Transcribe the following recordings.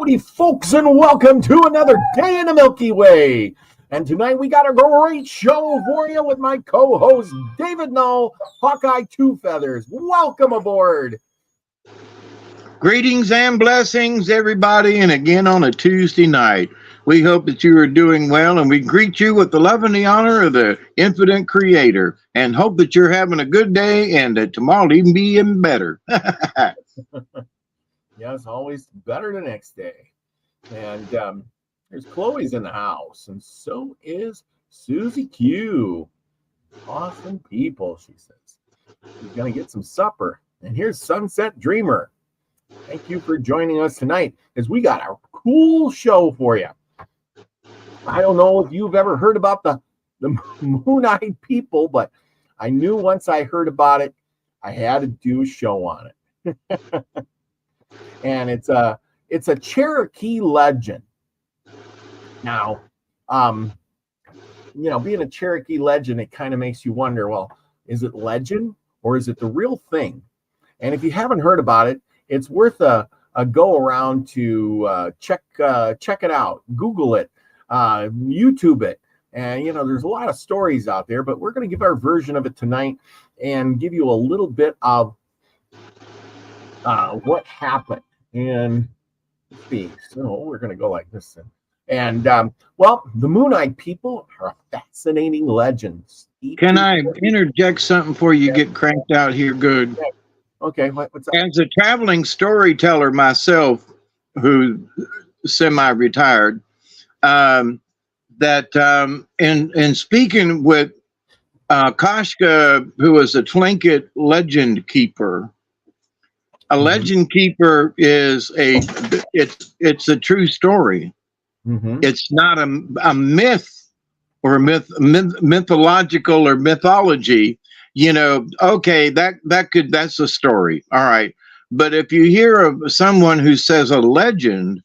Howdy, folks, and welcome to another day in the Milky Way. And tonight we got a great show for you with my co-host, David Null, Hawkeye Two Feathers. Welcome aboard. Greetings and blessings, everybody, and again on a Tuesday night. We hope that you are doing well, and we greet you with the love and the honor of the infinite creator, and hope that you're having a good day and that tomorrow will even be even better. Yes, always better the next day. And there's Chloe's in the house, and so is Susie Q. Awesome people, she says. She's going to get some supper. And here's Sunset Dreamer. Thank you for joining us tonight, as we got a cool show for you. I don't know if you've ever heard about the Moon-Eyed People, but I knew once I heard about it, I had to do a show on it. And it's a Cherokee legend. Now, being a Cherokee legend, it kind of makes you wonder, well, is it legend or is it the real thing? And if you haven't heard about it, it's worth a go around to check it out, Google it, YouTube it. And, there's a lot of stories out there, but we're going to give our version of it tonight and give you a little bit of what happened. And let's see, so we're going to go like this. And, the Moon-Eyed People are a fascinating legend. Can I interject something before you get cranked out here good? Okay, what's up? As a traveling storyteller myself, who semi-retired, in speaking with Koshka, who was a Tlingit legend keeper, a legend keeper is it's a true story. Mm-hmm. It's not a myth or mythological or mythology. Okay, that's a story. All right. But if you hear of someone who says a legend,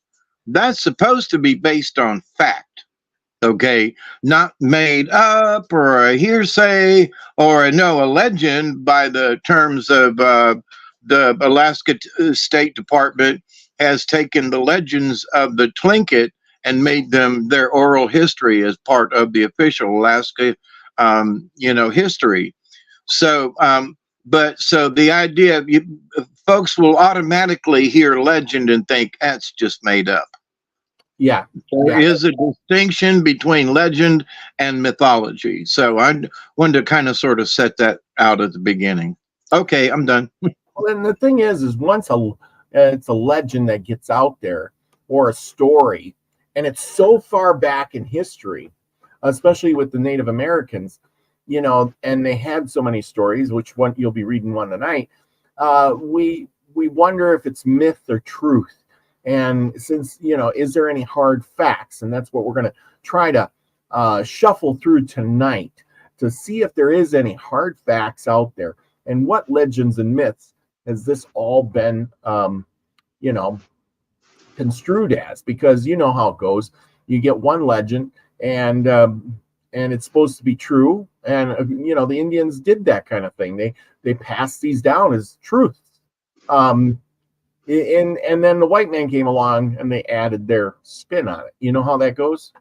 that's supposed to be based on fact. Okay, not made up or a hearsay or a legend by the terms of the Alaska State Department has taken the legends of the Tlingit and made them their oral history as part of the official Alaska, history. So, so the idea, folks will automatically hear legend and think that's just made up. Yeah. There is a distinction between legend and mythology. So I wanted to kind of sort of set that out at the beginning. Okay, I'm done. Well, and the thing is once it's a legend that gets out there or a story, and it's so far back in history, especially with the Native Americans, and they had so many stories, which one you'll be reading one tonight. We wonder if it's myth or truth. And since, is there any hard facts? And that's what we're going to try to shuffle through tonight to see if there is any hard facts out there. And what legends and myths has this all been, construed as? Because you know how it goes. You get one legend and it's supposed to be true. And, the Indians did that kind of thing. They passed these down as truth. And then the white man came along and they added their spin on it. You know how that goes?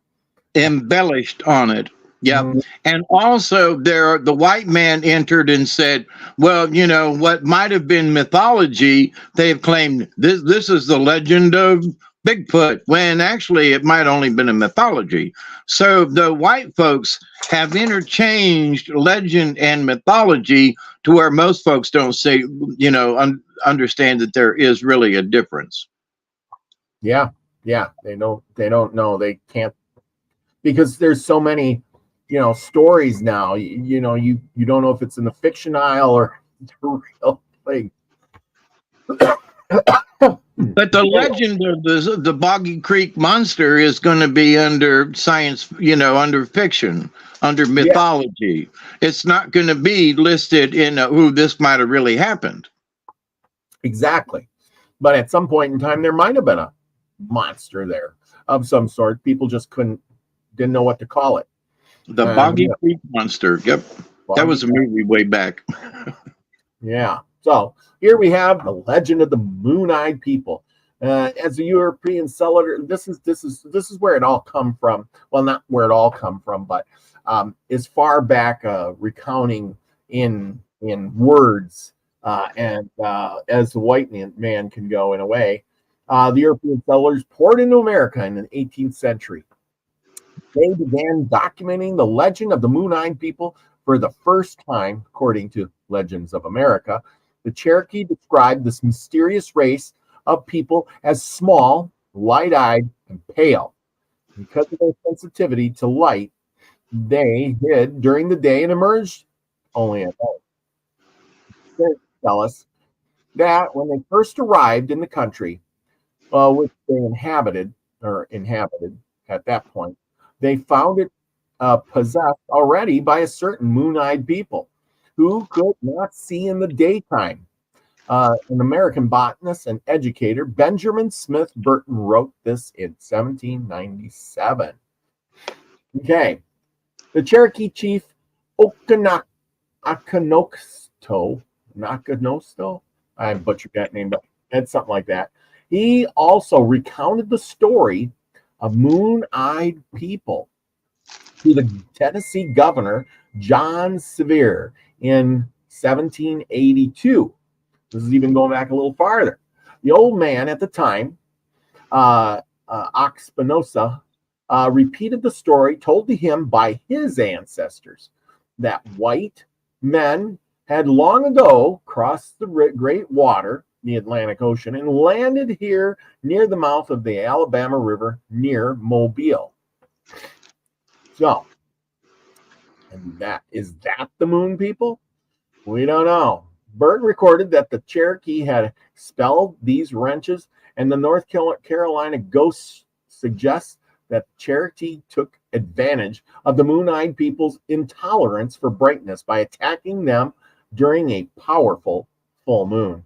Embellished on it. Yeah. Mm-hmm. And also the white man entered and said, well, what might have been mythology, they've claimed this is the legend of Bigfoot, when actually it might only been a mythology. So the white folks have interchanged legend and mythology to where most folks don't say, understand that there is really a difference. Yeah. They don't know. They can't, because there's so many, stories now, you don't know if it's in the fiction aisle or the real thing. But the legend of the Boggy Creek monster is going to be under science, under fiction, under mythology. Yeah. It's not going to be listed in who this might have really happened. Exactly. But at some point in time, there might have been a monster there of some sort. People just didn't know what to call it. The Boggy Creek monster. Yep. That was a movie way back. Yeah. So here we have the legend of the Moon-Eyed People. As a European settler, this is where it all come from. Well, not where it all come from, but as far back recounting in words and as the white man can go in a way. The European settlers poured into America in the 18th century. They began documenting the legend of the Moon-Eyed people for the first time, according to Legends of America. The Cherokee described this mysterious race of people as small, light-eyed, and pale. Because of their sensitivity to light, they hid during the day and emerged only at night. They tell us that when they first arrived in the country, which they inhabited at that point, they found it possessed already by a certain moon-eyed people who could not see in the daytime. An American botanist and educator, Benjamin Smith Burton, wrote this in 1797. Okay. The Cherokee chief Nakanosto, I butchered that name, but it's something like that. He also recounted the story of moon-eyed people to the Tennessee governor, John Sevier, in 1782. This is even going back a little farther. The old man at the time, Oxpinosa, repeated the story told to him by his ancestors that white men had long ago crossed the great water, the Atlantic Ocean, and landed here near the mouth of the Alabama River near Mobile. So, and that the moon people? We don't know. Burton recorded that the Cherokee had expelled these wrenches, and the North Carolina ghosts suggest that Cherokee took advantage of the moon-eyed people's intolerance for brightness by attacking them during a powerful full moon.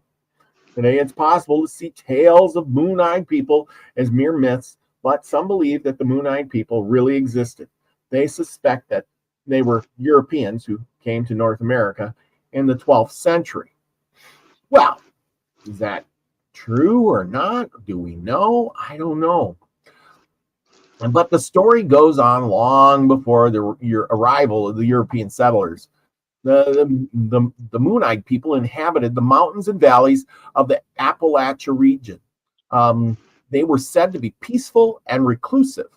Today, it's possible to see tales of moon-eyed people as mere myths, but some believe that the moon-eyed people really existed. They suspect that they were Europeans who came to North America in the 12th century. Well, is that true or not? Do we know? I don't know. But the story goes on long before your arrival of the European settlers. The moon-eyed people inhabited the mountains and valleys of the Appalachia region. They were said to be peaceful and reclusive.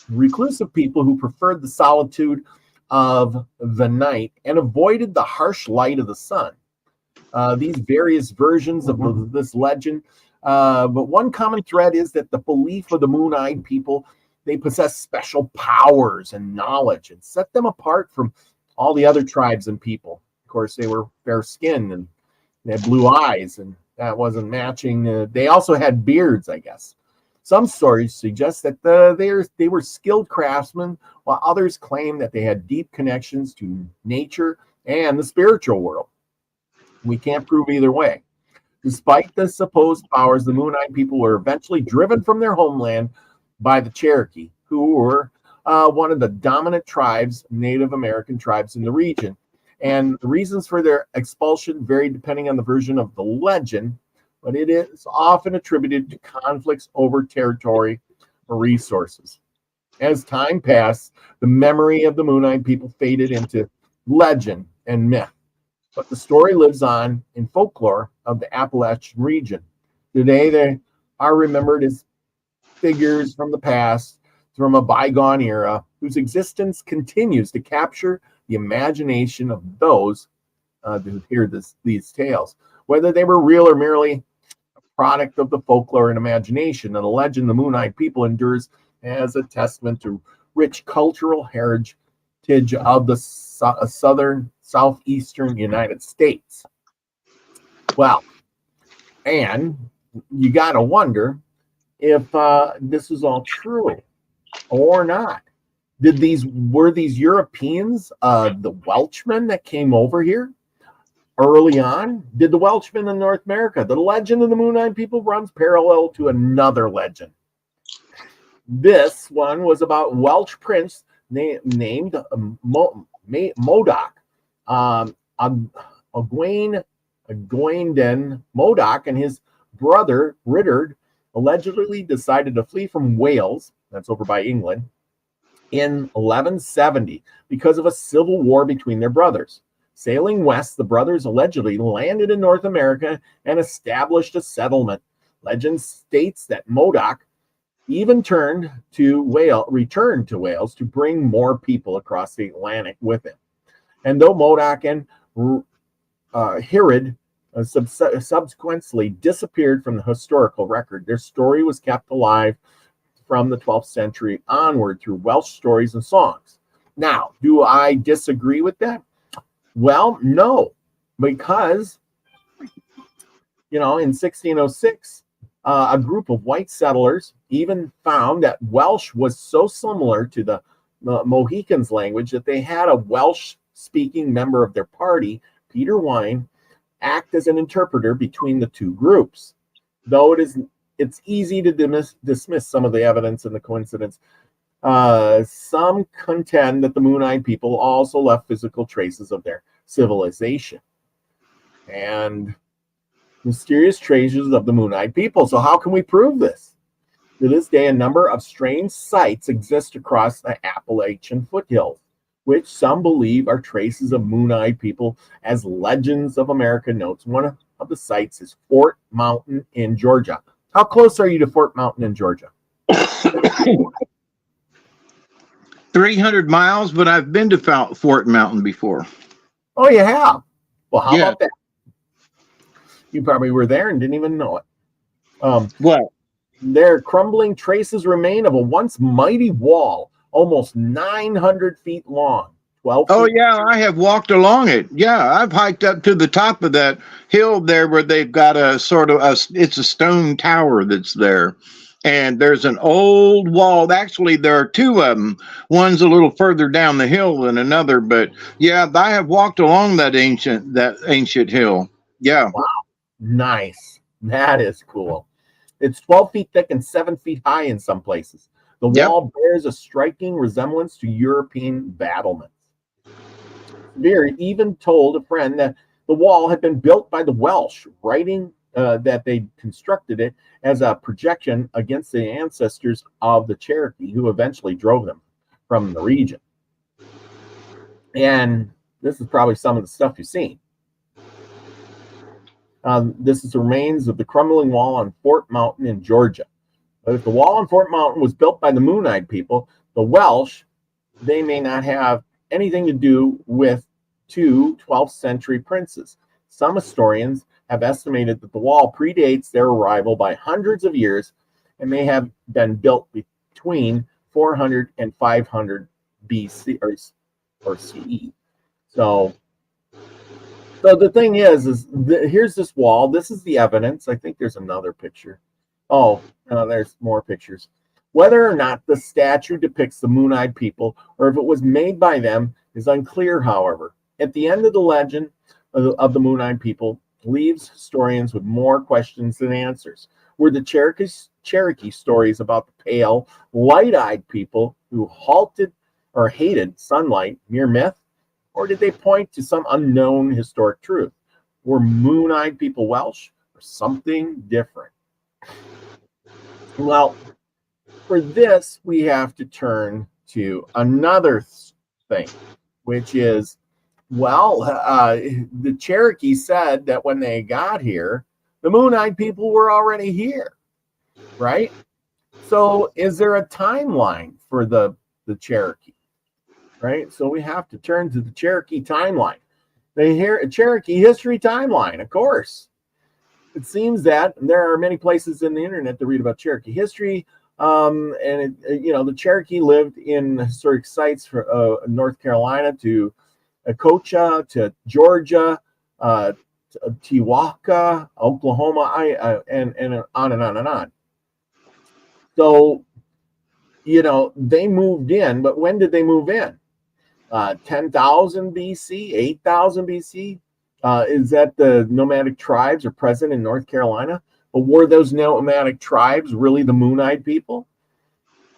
Reclusive people who preferred the solitude of the night and avoided the harsh light of the sun. These various versions of this legend, but one common thread is that the belief of the moon-eyed people, they possess special powers and knowledge and set them apart from all the other tribes and people. Of course, they were fair-skinned and they had blue eyes, and that wasn't matching. They also had beards, I guess. Some stories suggest that they were skilled craftsmen, while others claim that they had deep connections to nature and the spiritual world. We can't prove either way. Despite the supposed powers, the moon-eyed people were eventually driven from their homeland by the Cherokee, who were one of the dominant tribes, Native American tribes in the region. And the reasons for their expulsion vary depending on the version of the legend, but it is often attributed to conflicts over territory or resources. As time passed, the memory of the moon-eyed people faded into legend and myth, but the story lives on in folklore of the Appalachian region. Today, they are remembered as figures from the past, from a bygone era, whose existence continues to capture the imagination of those who hear these tales. Whether they were real or merely a product of the folklore and imagination, and the legend the moon-eyed people endures as a testament to rich cultural heritage of the southeastern United States. Well, and you got to wonder if this is all true or not. Were these Europeans the Welshmen that came over here early on? Did the Welshmen in North America? The legend of the moon-eyed people runs parallel to another legend. This one was about Welsh prince named Modoc. Egwene Modoc and his brother Richard allegedly decided to flee from Wales, that's over by England, in 1170 because of a civil war between their brothers. Sailing west, the brothers allegedly landed in North America and established a settlement. Legend states that Modoc even returned to Wales to bring more people across the Atlantic with him. And though Modoc and Herod subsequently disappeared from the historical record, their story was kept alive from the 12th century onward through Welsh stories and songs. Now, do I disagree with that? Well, no, because, in 1606, a group of white settlers even found that Welsh was so similar to the Mohicans' language that they had a Welsh-speaking member of their party, Peter Wine, act as an interpreter between the two groups. Though it's easy to dismiss some of the evidence and the coincidence, some contend that the Moon-Eyed people also left physical traces of their civilization and mysterious traces of the Moon-Eyed people. So how can we prove this? To this day, a number of strange sites exist across the Appalachian foothills, which some believe are traces of Moon-Eyed people, as Legends of America notes. One of the sites is Fort Mountain in Georgia. How close are you to Fort Mountain in Georgia? 300 miles, but I've been to Fort Mountain before. Oh, you have? Well, how Yeah. about that? You probably were there and didn't even know it. What? There, crumbling traces remain of a once mighty wall, almost 900 feet long. 12 Oh, feet. yeah, I have walked along it. Yeah, I've hiked up to the top of that hill there where they've got a sort of it's a stone tower that's there. And there's an old wall. Actually, there are two of them. One's a little further down the hill than another. But yeah, I have walked along that ancient hill. Yeah. Wow. Nice. That is cool. It's 12 feet thick and 7 feet high in some places. The wall bears a striking resemblance to European battlements. Spear even told a friend that the wall had been built by the Welsh, writing that they constructed it as a projection against the ancestors of the Cherokee, who eventually drove them from the region. And this is probably some of the stuff you've seen. This is the remains of the crumbling wall on Fort Mountain in Georgia. But if the wall on Fort Mountain was built by the Moon-Eyed people, the Welsh, they may not have anything to do with two 12th century princes. Some historians have estimated that the wall predates their arrival by hundreds of years and may have been built between 400 and 500 BC or CE. So the thing is here's this wall. This is the evidence. I think there's another picture. Oh, there's more pictures. Whether or not the statue depicts the Moon-Eyed people or if it was made by them is unclear, however. At the end of the legend of the Moon-Eyed people leaves historians with more questions than answers. Were the Cherokee stories about the pale, light-eyed people who hated sunlight mere myth? Or did they point to some unknown historic truth? Were Moon-Eyed people Welsh or something different? Well, for this, we have to turn to another thing, which is, the Cherokee said that when they got here, the Moon-Eyed people were already here, right? So is there a timeline for the Cherokee, right? So we have to turn to the Cherokee timeline. The Cherokee history timeline, of course. It seems that there are many places in the internet to read about Cherokee history. The Cherokee lived in historic sites from North Carolina to Okocha to Georgia, to Tiwaka, Oklahoma, and on and on and on. So, they moved in, but when did they move in? 10,000 BC, 8,000 BC? Is that the nomadic tribes are present in North Carolina? But were those nomadic tribes really the Moon-Eyed people?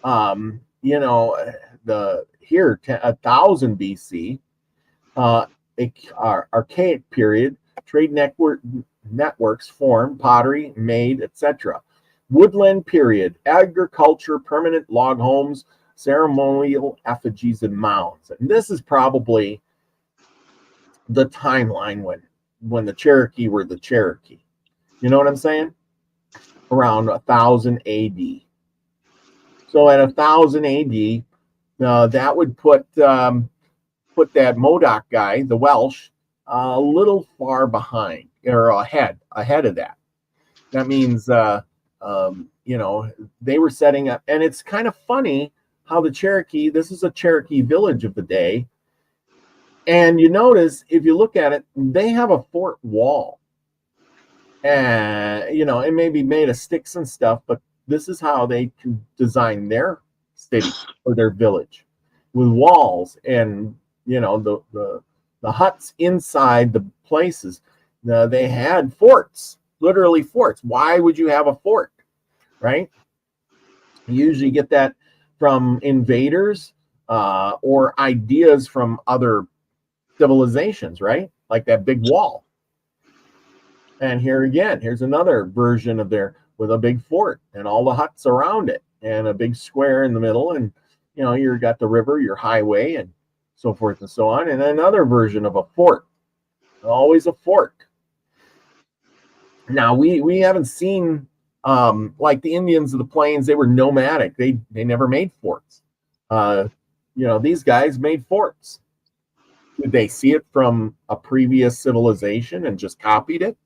1000 BC, archaic period, trade networks formed, pottery made, etc. woodland period, agriculture, permanent log homes, ceremonial effigies, and mounds. And this is probably the timeline when the Cherokee were the Cherokee. You know what I'm saying? Around 1000 AD. So at 1000 AD, that would put that Modoc guy, the Welsh, a little far behind or ahead of that. That means, you know, they were setting up, and it's kind of funny how the Cherokee, this is a Cherokee village of the day. And you notice, if you look at it, they have a fort wall. And, you know, it may be made of sticks and stuff, but this is how they can design their city or their village, with walls and, you know, the huts inside the places. They had forts, literally forts. Why would you have a fort, right? You usually get that from invaders or ideas from other civilizations, right? Like that big wall. And here again, here's another version of there with a big fort and all the huts around it and a big square in the middle. And, you know, you've got the river, your highway, and so forth and so on. And another version of a fort, always a fort. Now, we haven't seen, like the Indians of the plains, they were nomadic. They never made forts. You know, these guys made forts. Did they see it from a previous civilization and just copied it?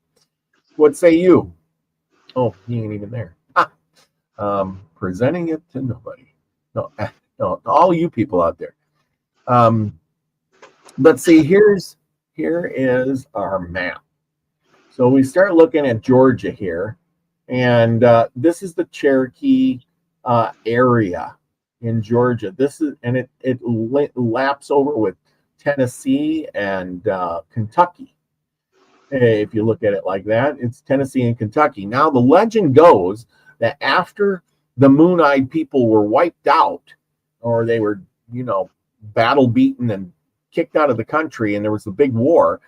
What say you? Oh, he ain't even there. Presenting it to nobody. No, to all you people out there. But see, here is our map. So we start looking at Georgia here, and this is the Cherokee area in Georgia. This is, and it laps over with Tennessee and Kentucky. If you look at it like that, it's Tennessee and Kentucky. Now, the legend goes that after the Moon-Eyed people were wiped out, or they were, you know, battle beaten and kicked out of the country, and there was a big war,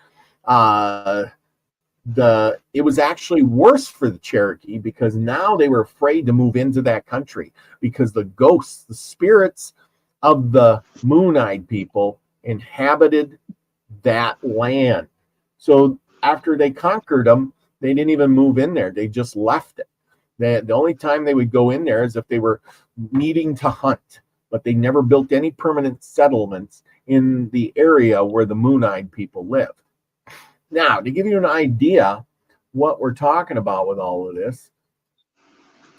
it was actually worse for the Cherokee, because now they were afraid to move into that country because the ghosts, the spirits of the Moon-Eyed people inhabited that land. So after they conquered them, they didn't even move in there. They just left it. The only time they would go in there is if they were needing to hunt, but they never built any permanent settlements in the area where the Moon-Eyed people lived. Now, to give you an idea what we're talking about with all of this,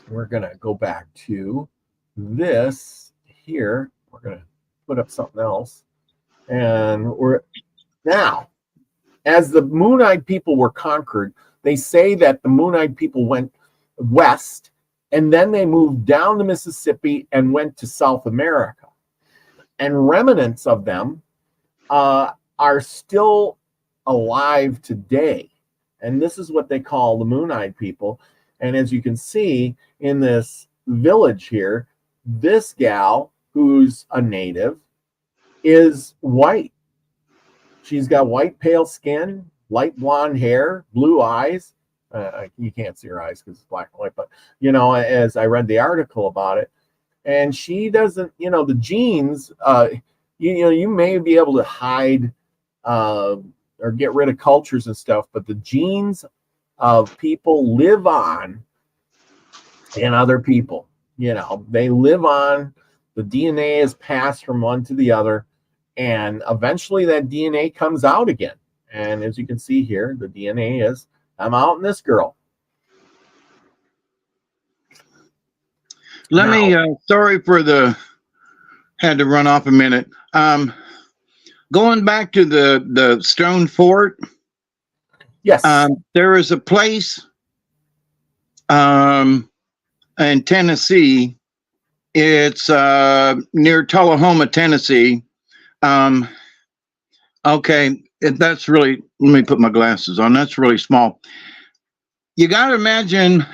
we're going to go back to this here. We're going to put up something else. And we're now, as the Moon-Eyed people were conquered, they say that the Moon-Eyed people went west, and then they moved down the Mississippi and went to South America. And remnants of them are still alive today. And this is what they call the Moon-Eyed people. And as you can see in this village here, this gal, who's a native, is white. She's got white, pale skin, light blonde hair, blue eyes. You can't see her eyes because it's black and white, but, you know, as I read the article about it, and she doesn't, you know, the genes, you know, you may be able to hide or get rid of cultures and stuff, but the genes of people live on in other people. You know, they live on. The DNA is passed from one to the other, and eventually that DNA comes out again. And as you can see here, the DNA is, I'm out in this girl. Let me, sorry for had to run off a minute. Going back to the stone fort. Yes. There is a place in Tennessee. It's near Tullahoma, Tennessee. Okay, that's really, let me put my glasses on. That's really small. You got to imagine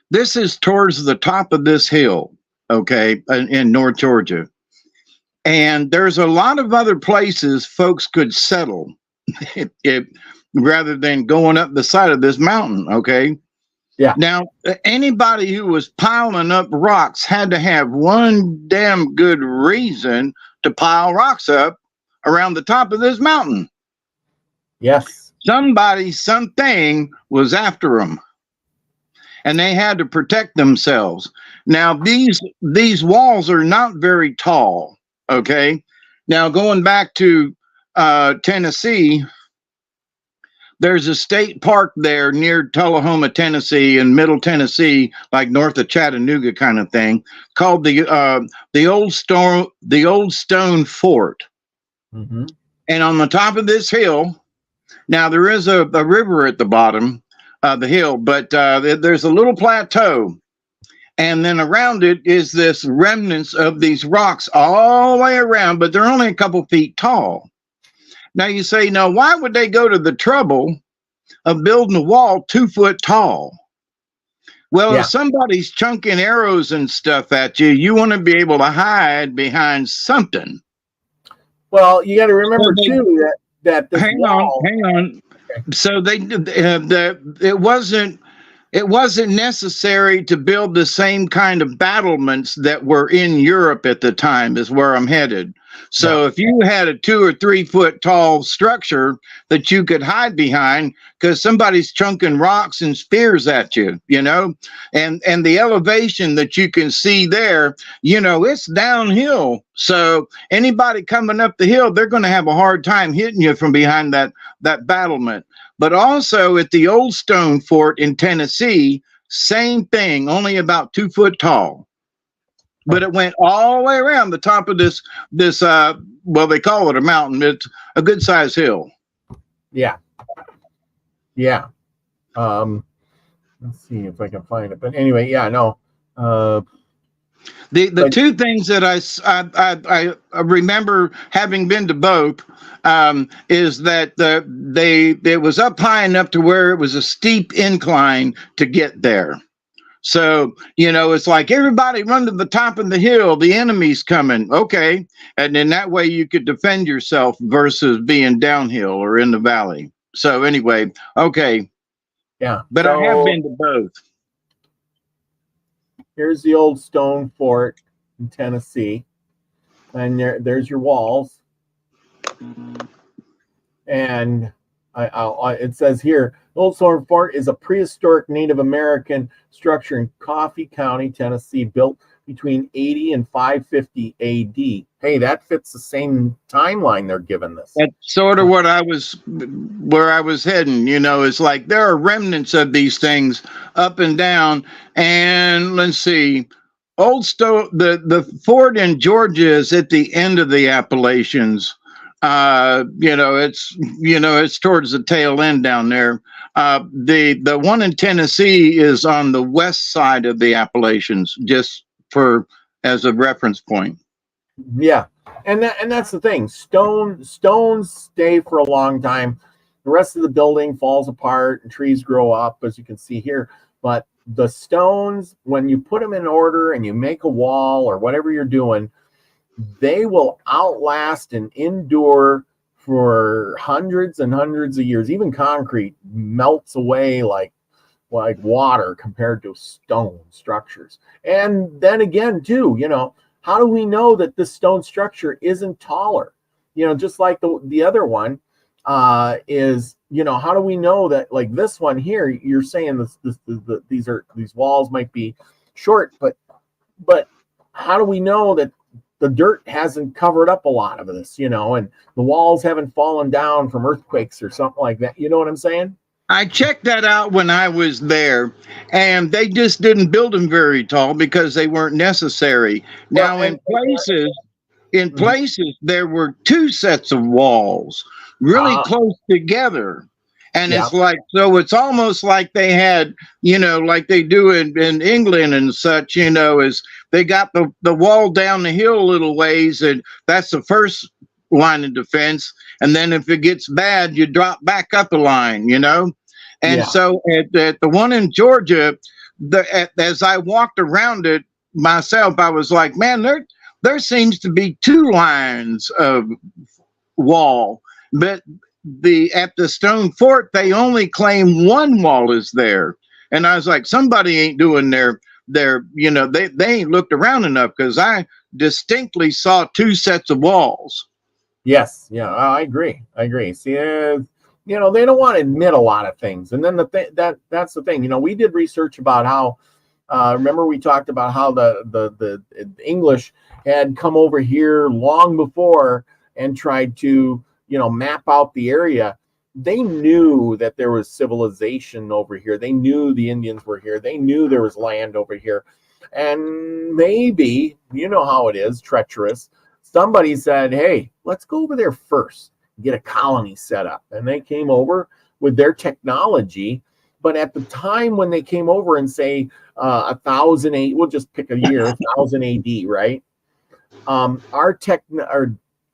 this is towards the top of this hill, okay, in North Georgia. And there's a lot of other places folks could settle rather than going up the side of this mountain, okay? Yeah. Now, anybody who was piling up rocks had to have one damn good reason to pile rocks up around the top of this mountain. Yes. Somebody, something was after them, and they had to protect themselves. Now, these walls are not very tall. Okay. Now, going back to Tennessee, there's a state park there near Tullahoma, Tennessee, in Middle Tennessee, like north of Chattanooga, kind of thing, called the Old Stone Fort. Mm-hmm. And on the top of this hill, now there is a river at the bottom of the hill, but there's a little plateau, and then around it is this remnants of these rocks all the way around, but they're only a couple feet tall. Now you say, now why would they go to the trouble of building a wall 2 foot tall? Well, Yeah. if somebody's chunking arrows and stuff at you, you want to be able to hide behind something. Well, you got to remember too that this hang wall, on. So it wasn't necessary to build the same kind of battlements that were in Europe at the time, is where I'm headed. So if you had a 2 or 3 foot tall structure that you could hide behind because somebody's chunking rocks and spears at you, you know, and the elevation that you can see there, you know, it's downhill. So anybody coming up the hill, they're going to have a hard time hitting you from behind that battlement. But also at the Old Stone Fort in Tennessee, same thing, only about 2 foot tall. But it went all the way around the top of this well, they call it a mountain. It's a good sized hill. Yeah. Yeah. Let's see if I can find it. But anyway, yeah, no. The two things that I remember having been to both is that it was up high enough to where it was a steep incline to get there. So, you know, it's like everybody run to the top of the hill, the enemy's coming. Okay. And then that way you could defend yourself versus being downhill or in the valley. So anyway, okay. Yeah. But so, I have been to both. Here's the Old Stone Fort in Tennessee. And there's your walls. And it says here, Old Stone Fort is a prehistoric Native American structure in Coffee County, Tennessee, built between 80 and 550 AD. Hey, that fits the same timeline they're giving this. That's sort of where I was heading. You know, it's like there are remnants of these things up and down. And let's see, the fort in Georgia is at the end of the Appalachians. It's towards the tail end down there. The one in Tennessee is on the west side of the Appalachians, just as a reference point. Yeah, and that's the thing. Stones stay for a long time. The rest of the building falls apart and trees grow up, as you can see here. But the stones, when you put them in order and you make a wall or whatever you're doing, they will outlast and endure for hundreds and hundreds of years. Even concrete melts away like water compared to stone structures. And then again, too, you know, how do we know that this stone structure isn't taller? You know, just like the other one is, you know, how do we know that, like this one here, you're saying these walls might be short, but how do we know that the dirt hasn't covered up a lot of this, you know, and the walls haven't fallen down from earthquakes or something like that? You know what I'm saying? I checked that out when I was there, and they just didn't build them very tall because they weren't necessary. Now, in places, there were 2 sets of walls really close together. And it's like, so it's almost like they had, you know, like they do in England and such, you know, is they got the wall down the hill a little ways, and that's the first line of defense. And then if it gets bad, you drop back up a line, you know? And so at the one in Georgia, as I walked around it myself, I was like, man, there seems to be 2 lines of wall, but at the stone fort, they only claim 1 wall is there. And I was like, somebody ain't doing their, you know, they ain't looked around enough, because I distinctly saw two sets of walls. Yes, yeah, I agree. I agree. See, you know, they don't want to admit a lot of things, and then that's the thing. You know, we did research about how. Remember, we talked about how the English had come over here long before and tried to, you know, map out the area. They knew that there was civilization over here. They knew the Indians were here. They knew there was land over here, and maybe, you know how it is, treacherous. Somebody said, hey, let's go over there first, get a colony set up. And they came over with their technology. But at the time when they came over and say 1008, we'll just pick a year, 1000 AD, right?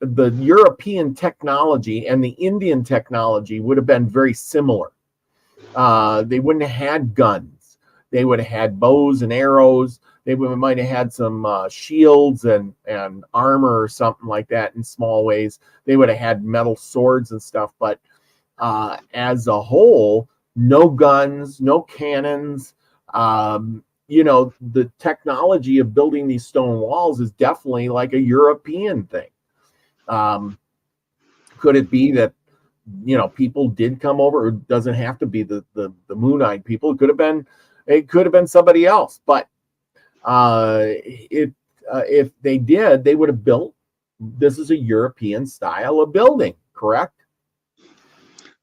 The European technology and the Indian technology would have been very similar. They wouldn't have had guns. They would have had bows and arrows. They might have had some shields and armor or something like that in small ways. They would have had metal swords and stuff. But as a whole, no guns, no cannons. You know, the technology of building these stone walls is definitely like a European thing. Could it be that, you know, people did come over? It doesn't have to be the moon-eyed people. It could have been somebody else. But if they did, they would have built. This is a European style of building, correct?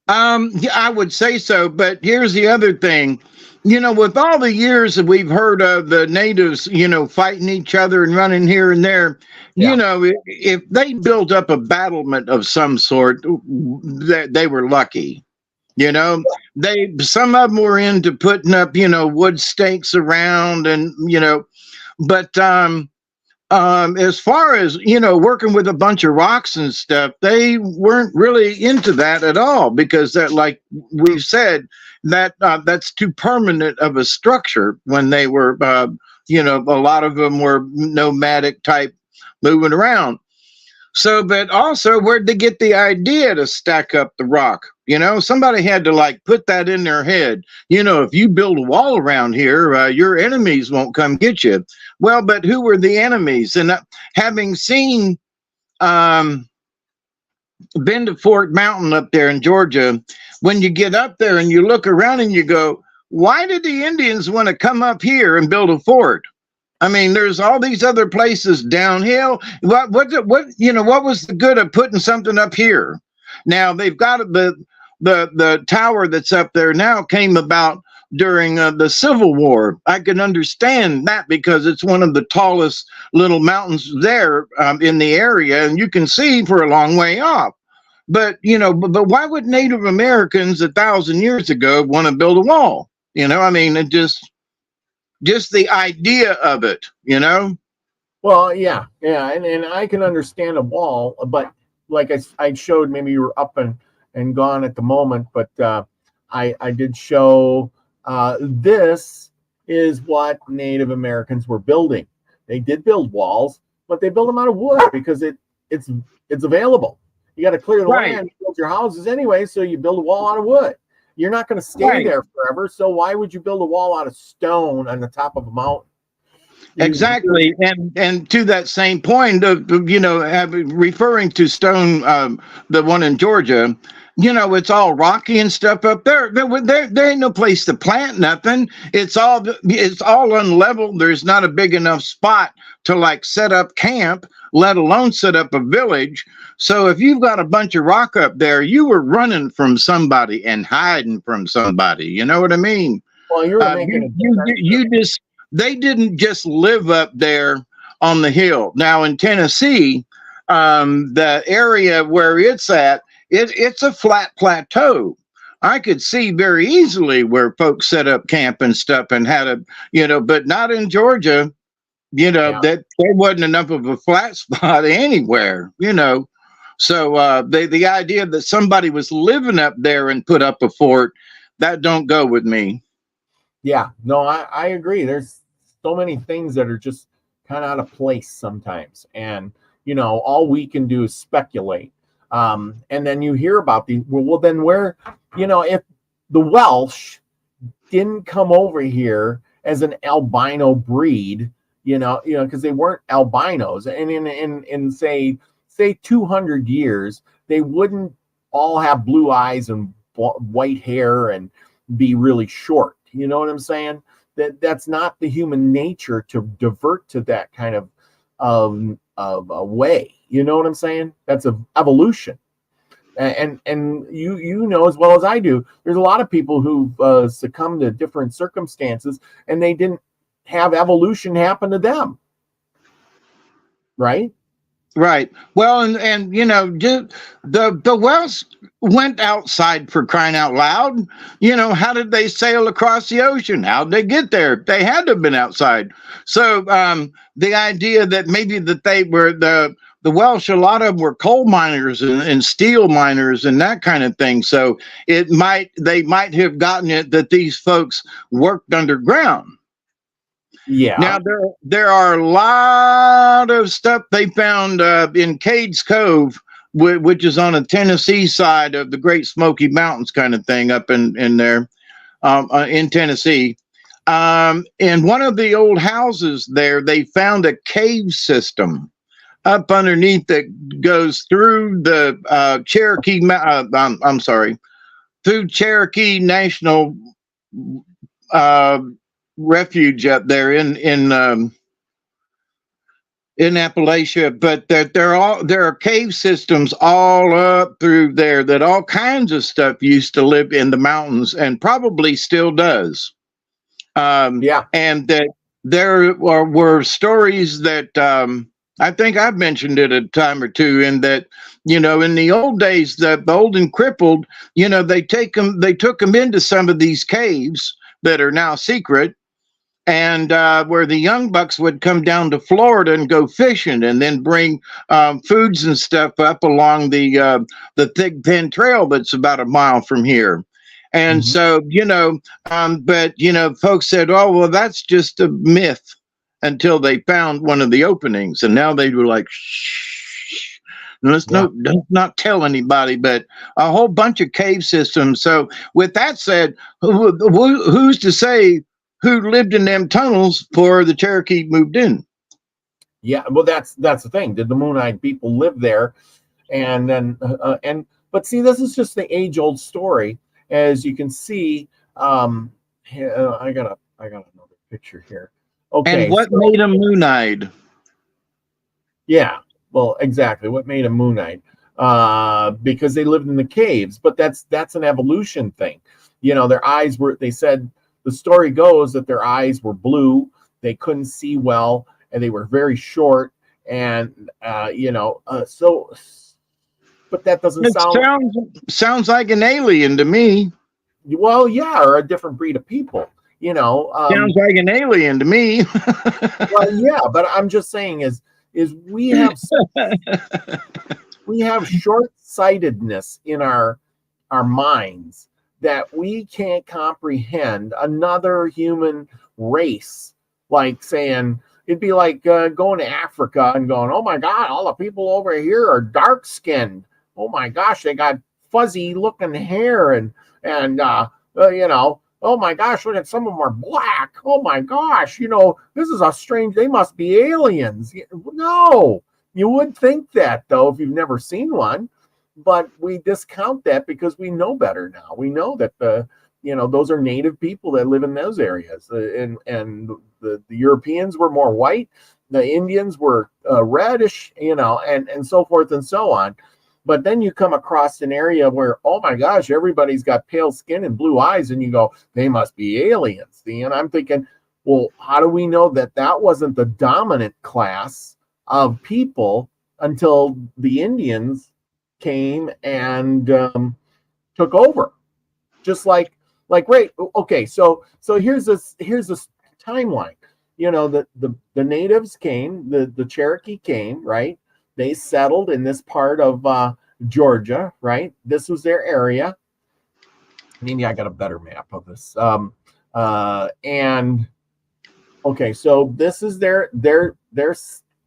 Yeah, I would say so. But here's the other thing. You know, with all the years that we've heard of the natives, you know, fighting each other and running here and there, you know, if they built up a battlement of some sort, they were lucky. You know, some of them were into putting up, you know, wood stakes around, and, you know, but as far as, you know, working with a bunch of rocks and stuff, they weren't really into that at all, because that, like we've said, that's too permanent of a structure. When they were, you know, a lot of them were nomadic type, moving around. So, but also, where'd they get the idea to stack up the rock? You know, somebody had to like put that in their head. You know, if you build a wall around here, your enemies won't come get you. Well, but who were the enemies? And having seen, been to Fort Mountain up there in Georgia, when you get up there and you look around and you go, why did the Indians want to come up here and build a fort? I mean, there's all these other places downhill. What you know, what was the good of putting something up here? Now they've got the tower that's up there now came about during the Civil War. I can understand that, because it's one of the tallest little mountains there in the area, and you can see for a long way off. But you know, but why would Native Americans 1,000 years ago want to build a wall? You know, I mean, it just the idea of it, you know? Well, yeah, and I can understand a wall, but like I showed, maybe you were up and gone at the moment, but I did show this is what Native Americans were building. They did build walls, but they build them out of wood because it's available. You got to clear the land to build your houses anyway, so you build a wall out of wood. You're not going to stay there forever, so why would you build a wall out of stone on the top of a mountain? Exactly, and to that same point of, you know, referring to stone, the one in Georgia, you know, it's all rocky and stuff up there. There ain't no place to plant nothing. It's all unleveled. There's not a big enough spot to like set up camp, let alone set up a village. So if you've got a bunch of rock up there, you were running from somebody and hiding from somebody. You know what I mean? Well, you're making they didn't just live up there on the hill. Now in Tennessee, the area where it's at, it's a flat plateau. I could see very easily where folks set up camp and stuff and had a, you know, but not in Georgia. You know, that there wasn't enough of a flat spot anywhere, you know. So the idea that somebody was living up there and put up a fort, that don't go with me. Yeah, no, I agree. There's so many things that are just kind of out of place sometimes. And, you know, all we can do is speculate. And then you hear about these, well, then where, you know, if the Welsh didn't come over here as an albino breed, because they weren't albinos. And in say 200 years, they wouldn't all have blue eyes and white hair and be really short. You know what I'm saying? That's not the human nature to divert to that kind of a way. You know what I'm saying? That's a evolution. And you know as well as I do, there's a lot of people who've succumbed to different circumstances, and they didn't have evolution happen to them, right? Right. Well, and the whales went outside, for crying out loud. How did they sail across the ocean? How did they get there? They had to have been outside. So the idea that maybe that they were the Welsh, a lot of them were coal miners and steel miners and that kind of thing. So they might have gotten it that these folks worked underground. Yeah. Now there are a lot of stuff they found in Cades Cove, which is on the Tennessee side of the Great Smoky Mountains, kind of thing, up in there in Tennessee. In one of the old houses there, they found a cave system up underneath that goes through the Cherokee. Through Cherokee National Refuge up there in Appalachia, but there are cave systems all up through there that all kinds of stuff used to live in the mountains and probably still does. And that there were stories that I think I've mentioned it a time or two, in that in the old days, the old and crippled, they took them into some of these caves that are now secret. And where the young bucks would come down to Florida and go fishing, and then bring foods and stuff up along the Thick Pen Trail that's about a mile from here. And so, but folks said, "Oh, well, that's just a myth," until they found one of the openings, and now they were like, "Shh, let's not tell anybody." But a whole bunch of cave systems. So, with that said, who's to say who lived in them tunnels before the Cherokee moved in? Yeah, well, that's the thing. Did the Moonite people live there? And then, but see, this is just the age-old story. As you can see, I got another picture here. Okay, and what made them Moonite? Yeah, well, exactly. What made them Moonite? Because they lived in the caves. But that's an evolution thing. Their eyes were. They said. The story goes that their eyes were blue, they couldn't see well, and they were very short. And, so, but that doesn't sounds like an alien to me. Well, yeah, or a different breed of people, sounds like an alien to me. Well, yeah, but I'm just saying is we have short-sightedness in our minds, that we can't comprehend another human race. Like saying, it'd be like going to Africa and going, "Oh my God, all the people over here are dark skinned. Oh my gosh, they got fuzzy looking hair and oh my gosh, look at some of them are black. Oh my gosh, this is a strange. They must be aliens." No, you would think that though if you've never seen one. But we discount that because we know better now. We know that those are native people that live in those areas, and the Europeans were more white, the Indians were reddish, and so forth and so on. But then you come across an area where, oh my gosh, everybody's got pale skin and blue eyes, and you go, they must be aliens. And I'm thinking, well, how do we know that wasn't the dominant class of people until the Indians came and took over? Just like right, okay, so here's this timeline. The natives came, the Cherokee came, right? They settled in this part of Georgia, right? This was their area. Maybe I got a better map of this. And okay, so this is their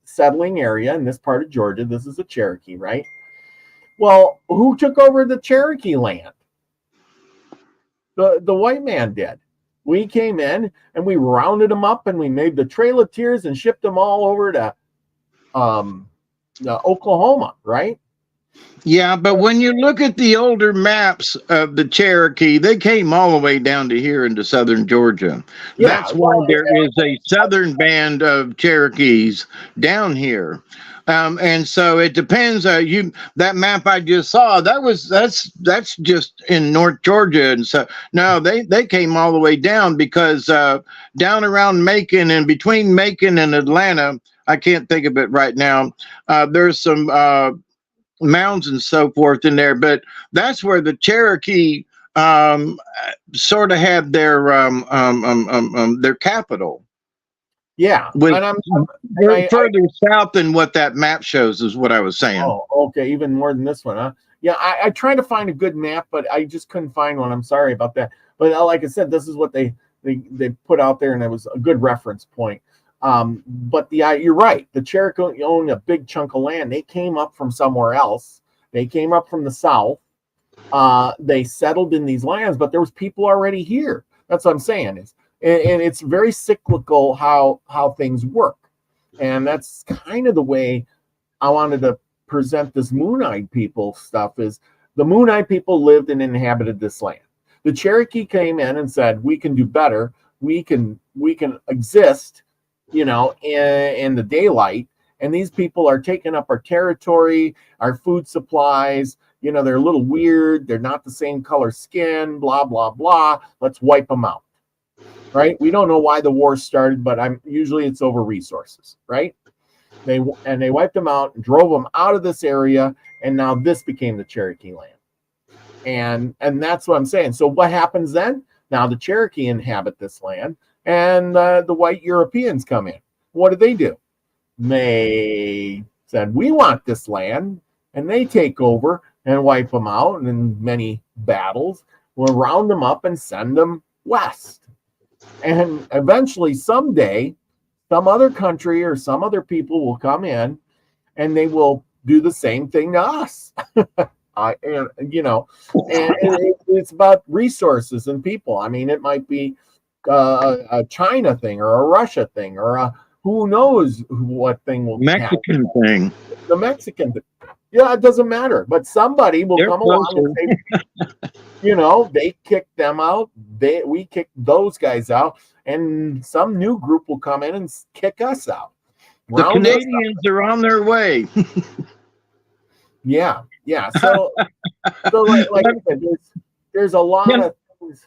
settling area in this part of Georgia. This is the Cherokee, right? Well, who took over the Cherokee land? The white man did. We came in and we rounded them up and we made the Trail of Tears and shipped them all over to Oklahoma, right? Yeah, but when you look at the older maps of the Cherokee, they came all the way down to here into southern Georgia. Yeah, That's why there is a southern band of Cherokees down here. And so it depends. That map I just saw, that's just in North Georgia, and so no, they came all the way down because down around Macon and between Macon and Atlanta, I can't think of it right now. There's some mounds and so forth in there, but that's where the Cherokee sort of had their capital. Yeah, With and further south than what that map shows is what I was saying. Oh, okay, even more than this one, huh? Yeah, I tried to find a good map, but I just couldn't find one. I'm sorry about that. But like I said, this is what they put out there, and it was a good reference point. But you're right. The Cherokee owned a big chunk of land. They came up from somewhere else. They came up from the south. They settled in these lands, but there was people already here. That's what I'm saying. And it's very cyclical how things work. And that's kind of the way I wanted to present this Moon-Eyed people stuff. Is the Moon-Eyed people lived and inhabited this land. The Cherokee came in and said, we can do better. We can exist, in the daylight. And these people are taking up our territory, our food supplies. They're a little weird. They're not the same color skin, blah, blah, blah. Let's wipe them out. Right? We don't know why the war started, but usually it's over resources, right? They wiped them out and drove them out of this area, and now this became the Cherokee land. And that's what I'm saying. So what happens then? Now the Cherokee inhabit this land, and the white Europeans come in. What do? They said, we want this land, and they take over and wipe them out, and in many battles, we'll round them up and send them west. And eventually, someday, some other country or some other people will come in and they will do the same thing to us. And it's about resources and people. I mean, it might be a China thing or a Russia thing or who knows what thing will Mexican happen. thing. The Mexican thing. Yeah, it doesn't matter. But somebody will come along and say, they kicked them out. We kicked those guys out. And some new group will come in and kick us out. The Canadians are on their way. Yeah. So like I said, there's a lot of things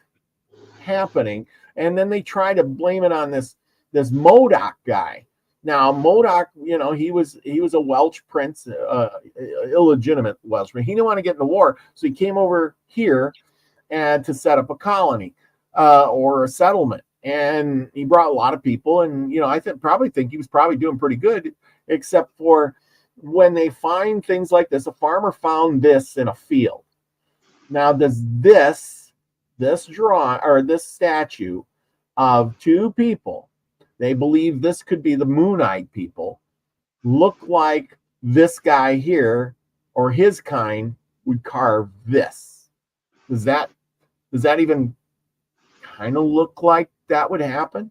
happening. And then they try to blame it on this Modoc guy. Now, Modoc, he was a Welsh prince, illegitimate Welsh, but he didn't want to get in the war, so he came over here and to set up a colony or a settlement, and he brought a lot of people. And I probably think he was probably doing pretty good, except for when they find things like this. A farmer found this in a field. Now, does this drawing or this statue of two people? They believe this could be the Moon-Eyed people, look like this guy here or his kind would carve this. Does that even kind of look like that would happen?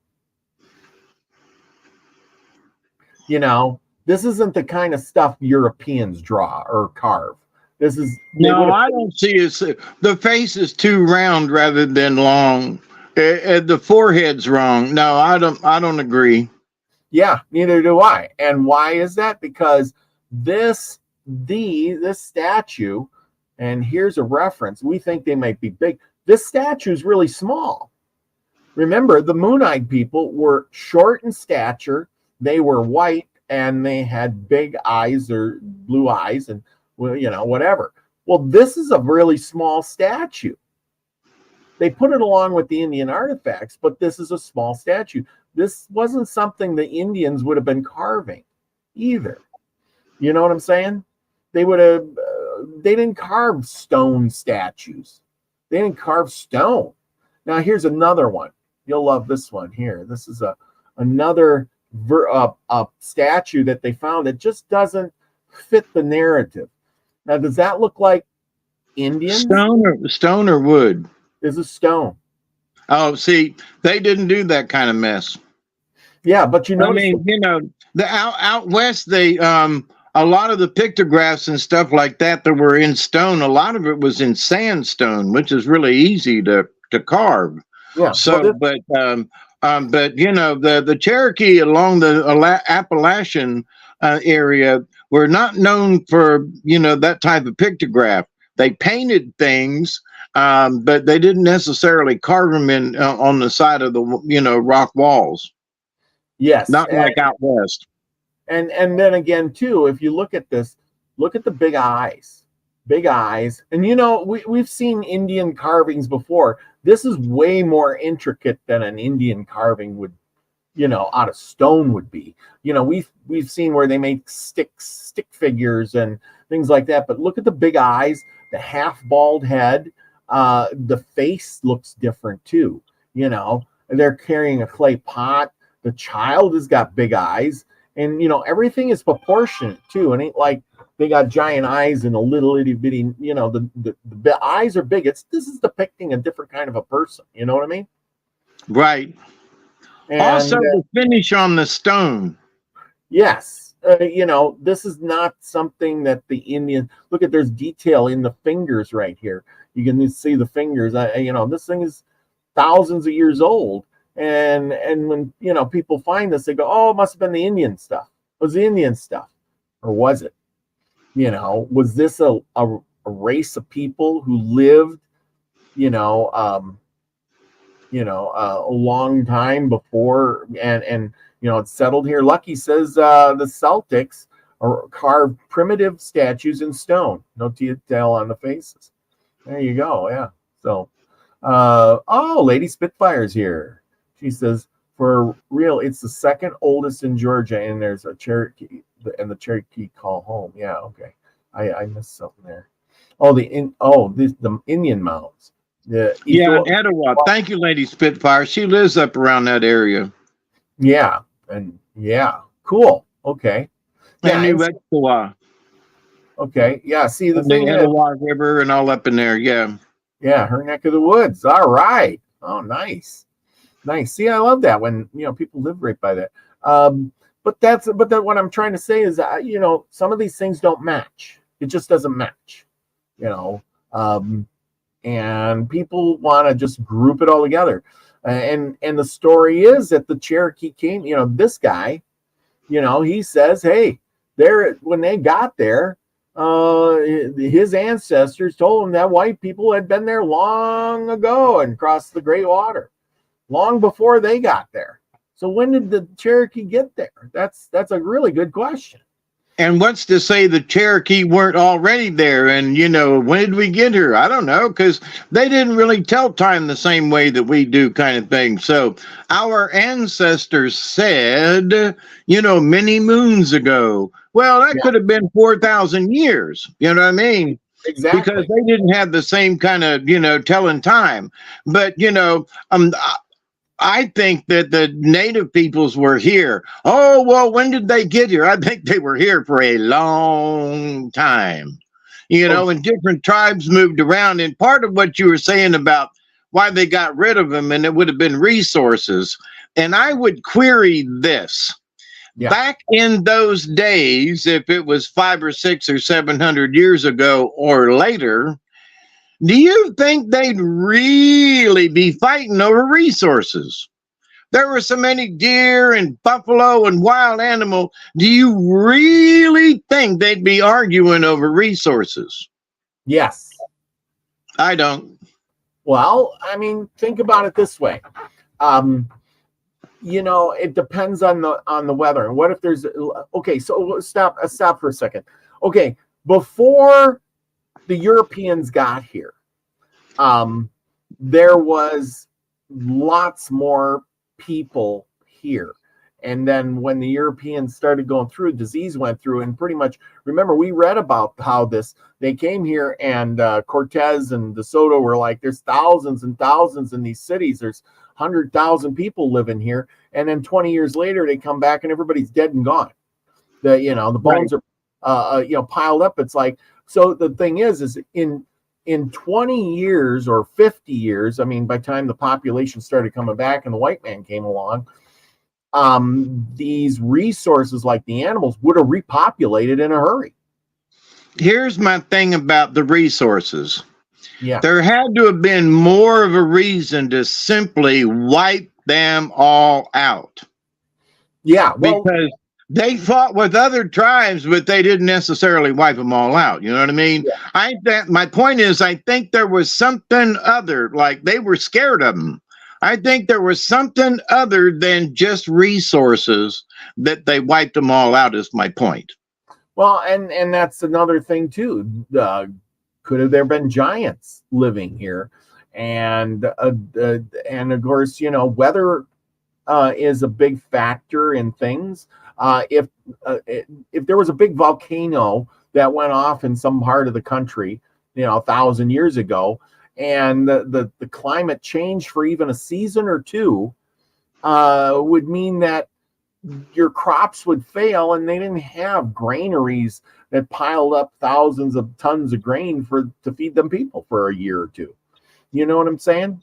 This isn't the kind of stuff Europeans draw or carve. This is I don't see it. The face is too round rather than long. The forehead's wrong. No, I don't agree. Yeah, neither do I. And why is that? Because this statue, and here's a reference. We think they might be big. This statue is really small. Remember, the Moon-Eyed people were short in stature. They were white, and they had big eyes or blue eyes, and whatever. Well, this is a really small statue. They put it along with the Indian artifacts, but this is a small statue. This wasn't something the Indians would have been carving either. You know what I'm saying? They didn't carve stone statues. They didn't carve stone. Now, here's another one. You'll love this one here. This is another statue that they found that just doesn't fit the narrative. Now, does that look like Indians? Stone or wood? Is a stone. Oh, see, they didn't do that kind of mess. Yeah, but you I notice, mean, the out west, they a lot of the pictographs and stuff like that were in stone. A lot of it was in sandstone, which is really easy to carve. yeah. Well, So, but the Cherokee along the Appalachian area were not known for that type of pictograph. They painted things, but they didn't necessarily carve them in on the side of the rock walls. yes, Not like out west. and then again too, if you look at this, look at the big eyes, and we've seen Indian carvings before. This is way more intricate than an Indian carving would, out of stone would be. We've seen where they make stick figures and things like that, but look at the big eyes, the half bald head, the face looks different too. They're carrying a clay pot. The child has got big eyes, and everything is proportionate too. It ain't like they got giant eyes and a little itty bitty. The eyes are big. This is depicting a different kind of a person. You know what I mean? Right. And, also, the finish on the stone. Yes, this is not something that the Indian. Look at, there's detail in the fingers right here. You can see the fingers. This thing is thousands of years old. And when people find this, they go, "Oh, it must have been the Indian stuff." It was the Indian stuff, or was it? Was this a race of people who lived, a long time before, and it's settled here? Lucky says the Celtics carved primitive statues in stone, no detail on the faces. There you go. Yeah. So, Lady Spitfire's here. She says, for real, it's the second oldest in Georgia, and there's a Cherokee, and the Cherokee call home. Yeah, okay. I missed something there. Oh, the Indian mounds. In Etowah. Thank you, Lady Spitfire. She lives up around that area. Yeah, cool. Okay. Yeah, New Etowah. Okay, yeah. See, the thing Etowah River and all up in there. Yeah. Yeah, her neck of the woods. All right. Oh, nice. See, I love that when people live right by that. But what I'm trying to say is that some of these things don't match. It just doesn't match. And people want to just group it all together. And the story is that the Cherokee came. This guy, he says, hey, when they got there, his ancestors told him that white people had been there long ago and crossed the Great Water, long before they got there. So when did the Cherokee get there? That's a really good question. And what's to say the Cherokee weren't already there? And, when did we get here? I don't know, because they didn't really tell time the same way that we do, kind of thing. So our ancestors said, many moons ago. Well, that could have been 4,000 years. You know what I mean? Exactly. Because they didn't have the same kind of, telling time. But, I think that the native peoples were here. Oh, well, when did they get here? I think they were here for a long time, and different tribes moved around. And part of what you were saying about why they got rid of them, and it would have been resources. And I would query this. Yeah. Back in those days, if it was 500 or 600 or 700 years ago or later, do you think they'd really be fighting over resources? There were so many deer and buffalo and wild animal. Do you really think they'd be arguing over resources? Yes. I don't. Well, I mean, think about it this way. It depends on the weather. And what if there's so stop for a second. Okay, before the Europeans got here, there was lots more people here. And then when the Europeans started going through, disease went through, and pretty much, remember, we read about how they came here, and Cortez and De Soto were like, there's thousands and thousands in these cities. There's 100,000 people living here. And then 20 years later, they come back and everybody's dead and gone. The bones are piled up. It's like, so the thing is in in 20 years or 50 years, I mean, by the time the population started coming back and the white man came along, these resources like the animals would have repopulated in a hurry. Here's my thing about the resources. Yeah. There had to have been more of a reason to simply wipe them all out. Yeah, well, because they fought with other tribes, but they didn't necessarily wipe them all out. You know what I mean? Yeah. My point is, I think there was something other, like they were scared of them. I think there was something other than just resources that they wiped them all out, is my point. Well, and that's another thing too. Could have there been giants living here? And of course, you know, weather is a big factor in things. If there was a big volcano that went off in some part of the country, you know, 1,000 years ago, and the climate changed for even a season or two, would mean that your crops would fail, and they didn't have granaries that piled up thousands of tons of grain to feed them people for a year or two. You know what I'm saying?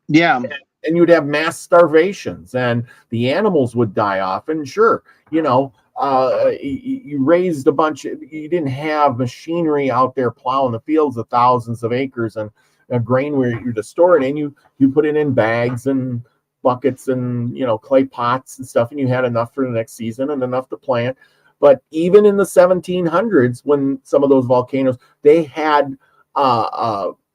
Yeah. And you'd have mass starvations, and the animals would die off. And sure, you know, you raised a bunch of, you didn't have machinery out there plowing the fields of thousands of acres and grain where you're to store it in. You put it in bags and buckets and, you know, clay pots and stuff, and you had enough for the next season and enough to plant. But even in the 1700s, when some of those volcanoes, they had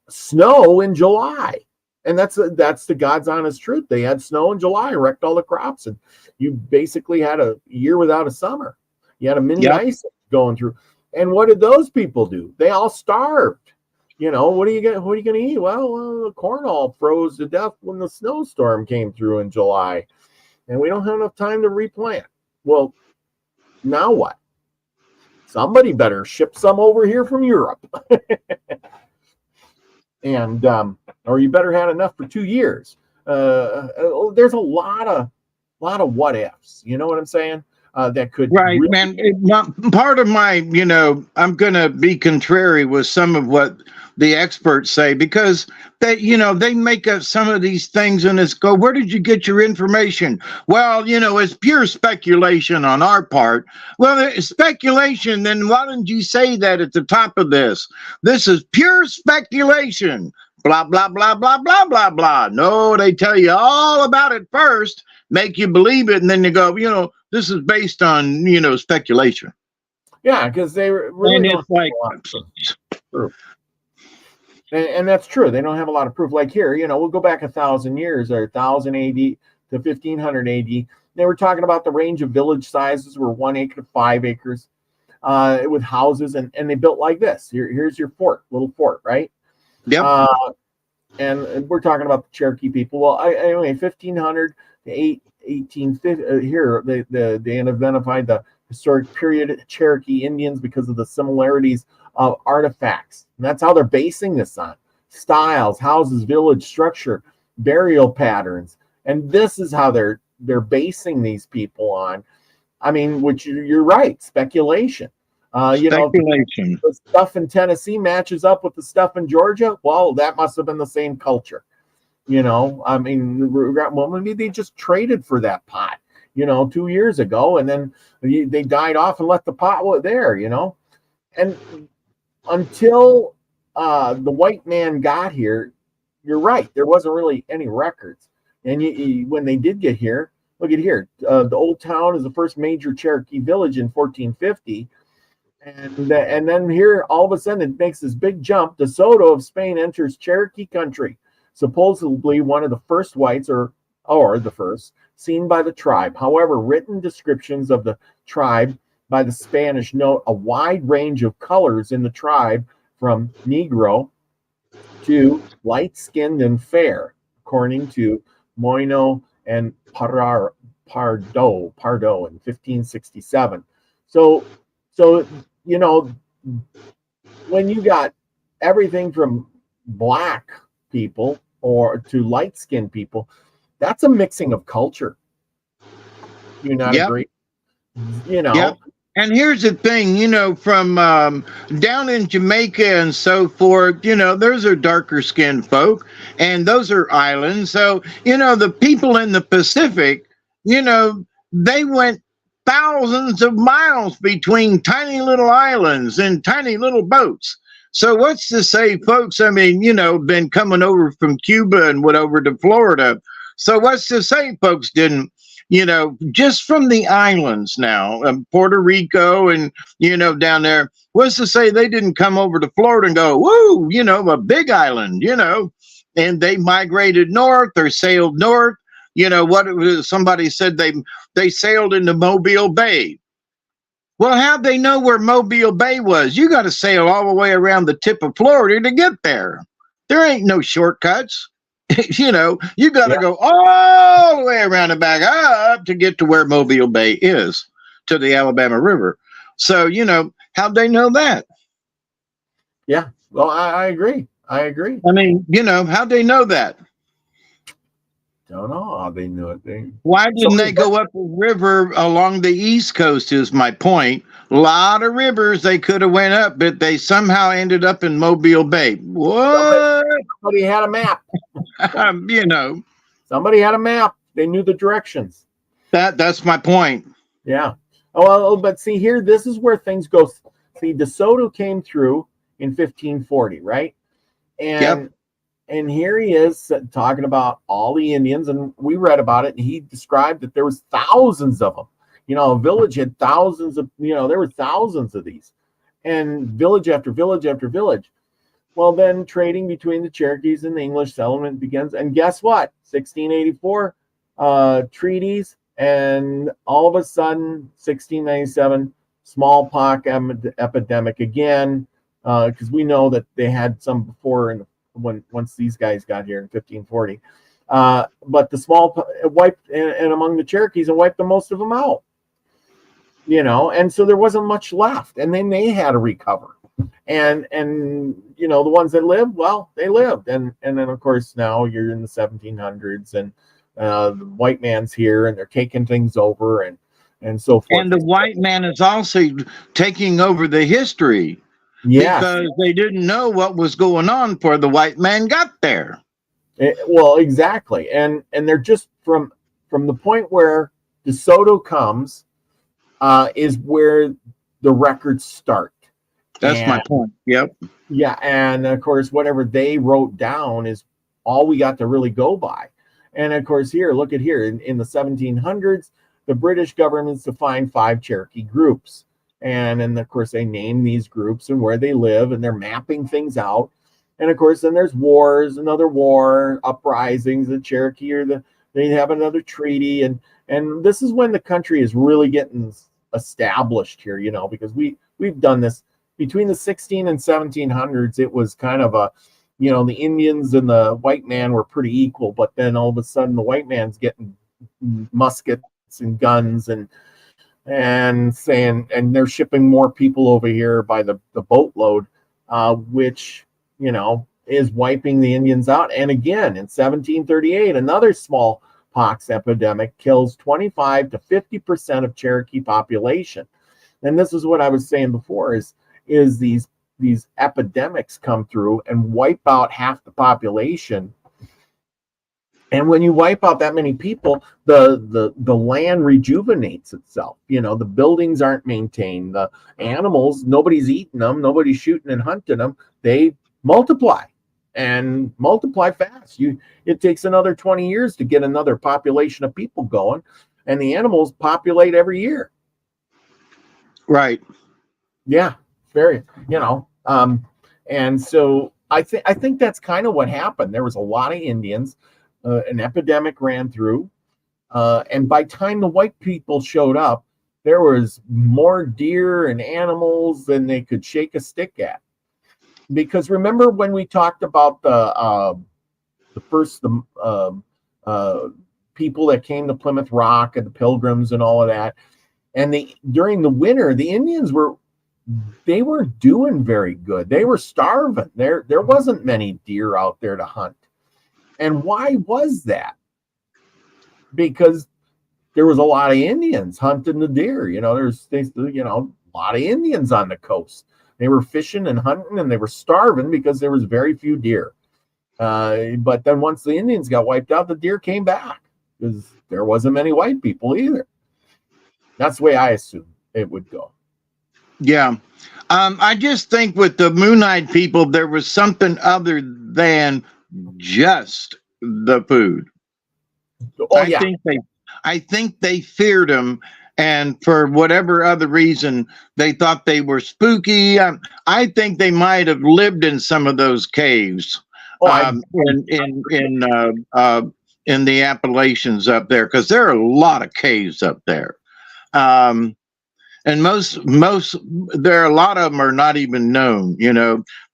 snow in July. And that's the God's honest truth. They had snow in July, wrecked all the crops, and you basically had a year without a summer. You had a mini ice going through. And what did those people do? They all starved. You know, what are you going to eat? Well, the corn all froze to death when the snowstorm came through in July, and we don't have enough time to replant. Well, now what? Somebody better ship some over here from Europe. And or you better had enough for 2 years. There's a lot of what ifs. You know what I'm saying? That could right, man. Part of my, you know, I'm gonna be contrary with some of what the experts say, because they, you know, they make up some of these things and it's go, where did you get your information? Well, you know, it's pure speculation on our part. Well, it's speculation, then why didn't you say that at the top of this? This is pure speculation. Blah, blah, blah, blah, blah, blah, blah. No, they tell you all about it first, make you believe it, and then you go, you know, this is based on, you know, speculation. Yeah, because they really and don't it's like proof. And that's true. They don't have a lot of proof. Like here, you know, we'll go back 1,000 years, or 1,000 AD to 1,500 AD. They were talking about the range of village sizes were 1 acre to 5 acres, with houses, and they built like this. Here's your little fort, right? Yep. And we're talking about the Cherokee people. Well, anyway, 1,500 to 1850. Here they identified the historic period Cherokee Indians because of the similarities of artifacts. And that's how they're basing this on. Styles, houses, village structure, burial patterns. And this is how they're basing these people on. I mean, which you're right, speculation. You know, the stuff in Tennessee matches up with the stuff in Georgia. Well, that must have been the same culture. You know, I mean, well, maybe they just traded for that pot, you know, 2 years ago, and then they died off and left the pot there, you know. And until the white man got here, you're right, there wasn't really any records. And when they did get here, look at here, the Old Town is the first major Cherokee village in 1450. And then here, all of a sudden, it makes this big jump. DeSoto of Spain enters Cherokee country, supposedly one of the first whites, or the first, seen by the tribe. However, written descriptions of the tribe by the Spanish note a wide range of colors in the tribe, from Negro to light-skinned and fair, according to Moino and Pardo in 1567. So you know, when you got everything from black people or to light-skinned people, that's a mixing of culture. You not agree? You know, And here's the thing, from down in Jamaica and so forth, those are darker skinned folk and those are islands. So, the people in the Pacific, they went thousands of miles between tiny little islands and tiny little boats. So, what's to say, folks? I mean, been coming over from Cuba and went over to Florida. So, what's to say, folks didn't just from the islands now, Puerto Rico and, down there, what's to say they didn't come over to Florida and go, woo, a big island, and they migrated north or sailed north. What it was, somebody said they sailed into Mobile Bay. Well, how'd they know where Mobile Bay was? You got to sail all the way around the tip of Florida to get there. There ain't no shortcuts. You got to go all the way around and back up to get to where Mobile Bay is, to the Alabama River. So, how'd they know that? Yeah, well, I agree. I mean, how'd they know that? Don't know how they knew it. Why didn't they go up the river along the East Coast is my point. A lot of rivers they could have went up, but they somehow ended up in Mobile Bay. What? Somebody had a map. Somebody had a map. They knew the directions. That's my point. Yeah. Oh, well, but see here, this is where things go. See, DeSoto came through in 1540, right? And here he is talking about all the Indians, and we read about it, and he described that there was thousands of them. A village had thousands of, there were thousands of these, and village after village after village. Well, then trading between the Cherokees and the English settlement begins, and guess what? 1684 treaties, and all of a sudden, 1697 smallpox epidemic again, because we know that they had some before once these guys got here in 1540. But the small wiped and among the Cherokees and wiped the most of them out. And so there wasn't much left, and then they had to recover. And the ones that lived, well, they lived. And then of course now you're in the 1700s, and the white man's here, and they're taking things over and so forth. And the white man is also taking over the history. Yes. Because they didn't know what was going on before the white man got there. Well, exactly. And they're just from the point where DeSoto comes is where the records start. That's my point. Yep. Yeah. And of course, whatever they wrote down is all we got to really go by. And of course, look at here. In the 1700s, the British government defined 5 Cherokee groups. And then, of course, they name these groups and where they live, and they're mapping things out. And of course, then there's wars, another war, uprisings. The Cherokee they have another treaty, and this is when the country is really getting established here, because we've done this between the 16 and 1700s. It was kind of a, the Indians and the white man were pretty equal, but then all of a sudden the white man's getting muskets and guns and saying, and they're shipping more people over here by the boatload, which, is wiping the Indians out. And again, in 1738, another smallpox epidemic kills 25 to 50% of Cherokee population. And this is what I was saying before is these epidemics come through and wipe out half the population. And when you wipe out that many people, the land rejuvenates itself. The buildings aren't maintained. The animals, nobody's eating them. Nobody's shooting and hunting them. They multiply and multiply fast. It takes another 20 years to get another population of people going. And the animals populate every year. Right. Yeah. Very, and so I think that's kind of what happened. There was a lot of Indians. An epidemic ran through, and by the time the white people showed up, there was more deer and animals than they could shake a stick at. Because remember when we talked about the first people that came to Plymouth Rock and the Pilgrims and all of that, and during the winter, the Indians were doing very good. They were starving. There wasn't many deer out there to hunt. And why was that? Because there was a lot of Indians hunting the deer. There's a lot of Indians on the coast. They were fishing and hunting, and they were starving because there was very few deer. But then once the Indians got wiped out, the deer came back because there wasn't many white people either. That's the way I assume it would go. Yeah. I just think with the Moon-eyed people, there was something other than just the food. Oh, yeah. I think they feared them, and for whatever other reason, they thought they were spooky. I think they might have lived in some of those caves. In the Appalachians up there, because there are a lot of caves up there. And most there are a lot of them are not even known.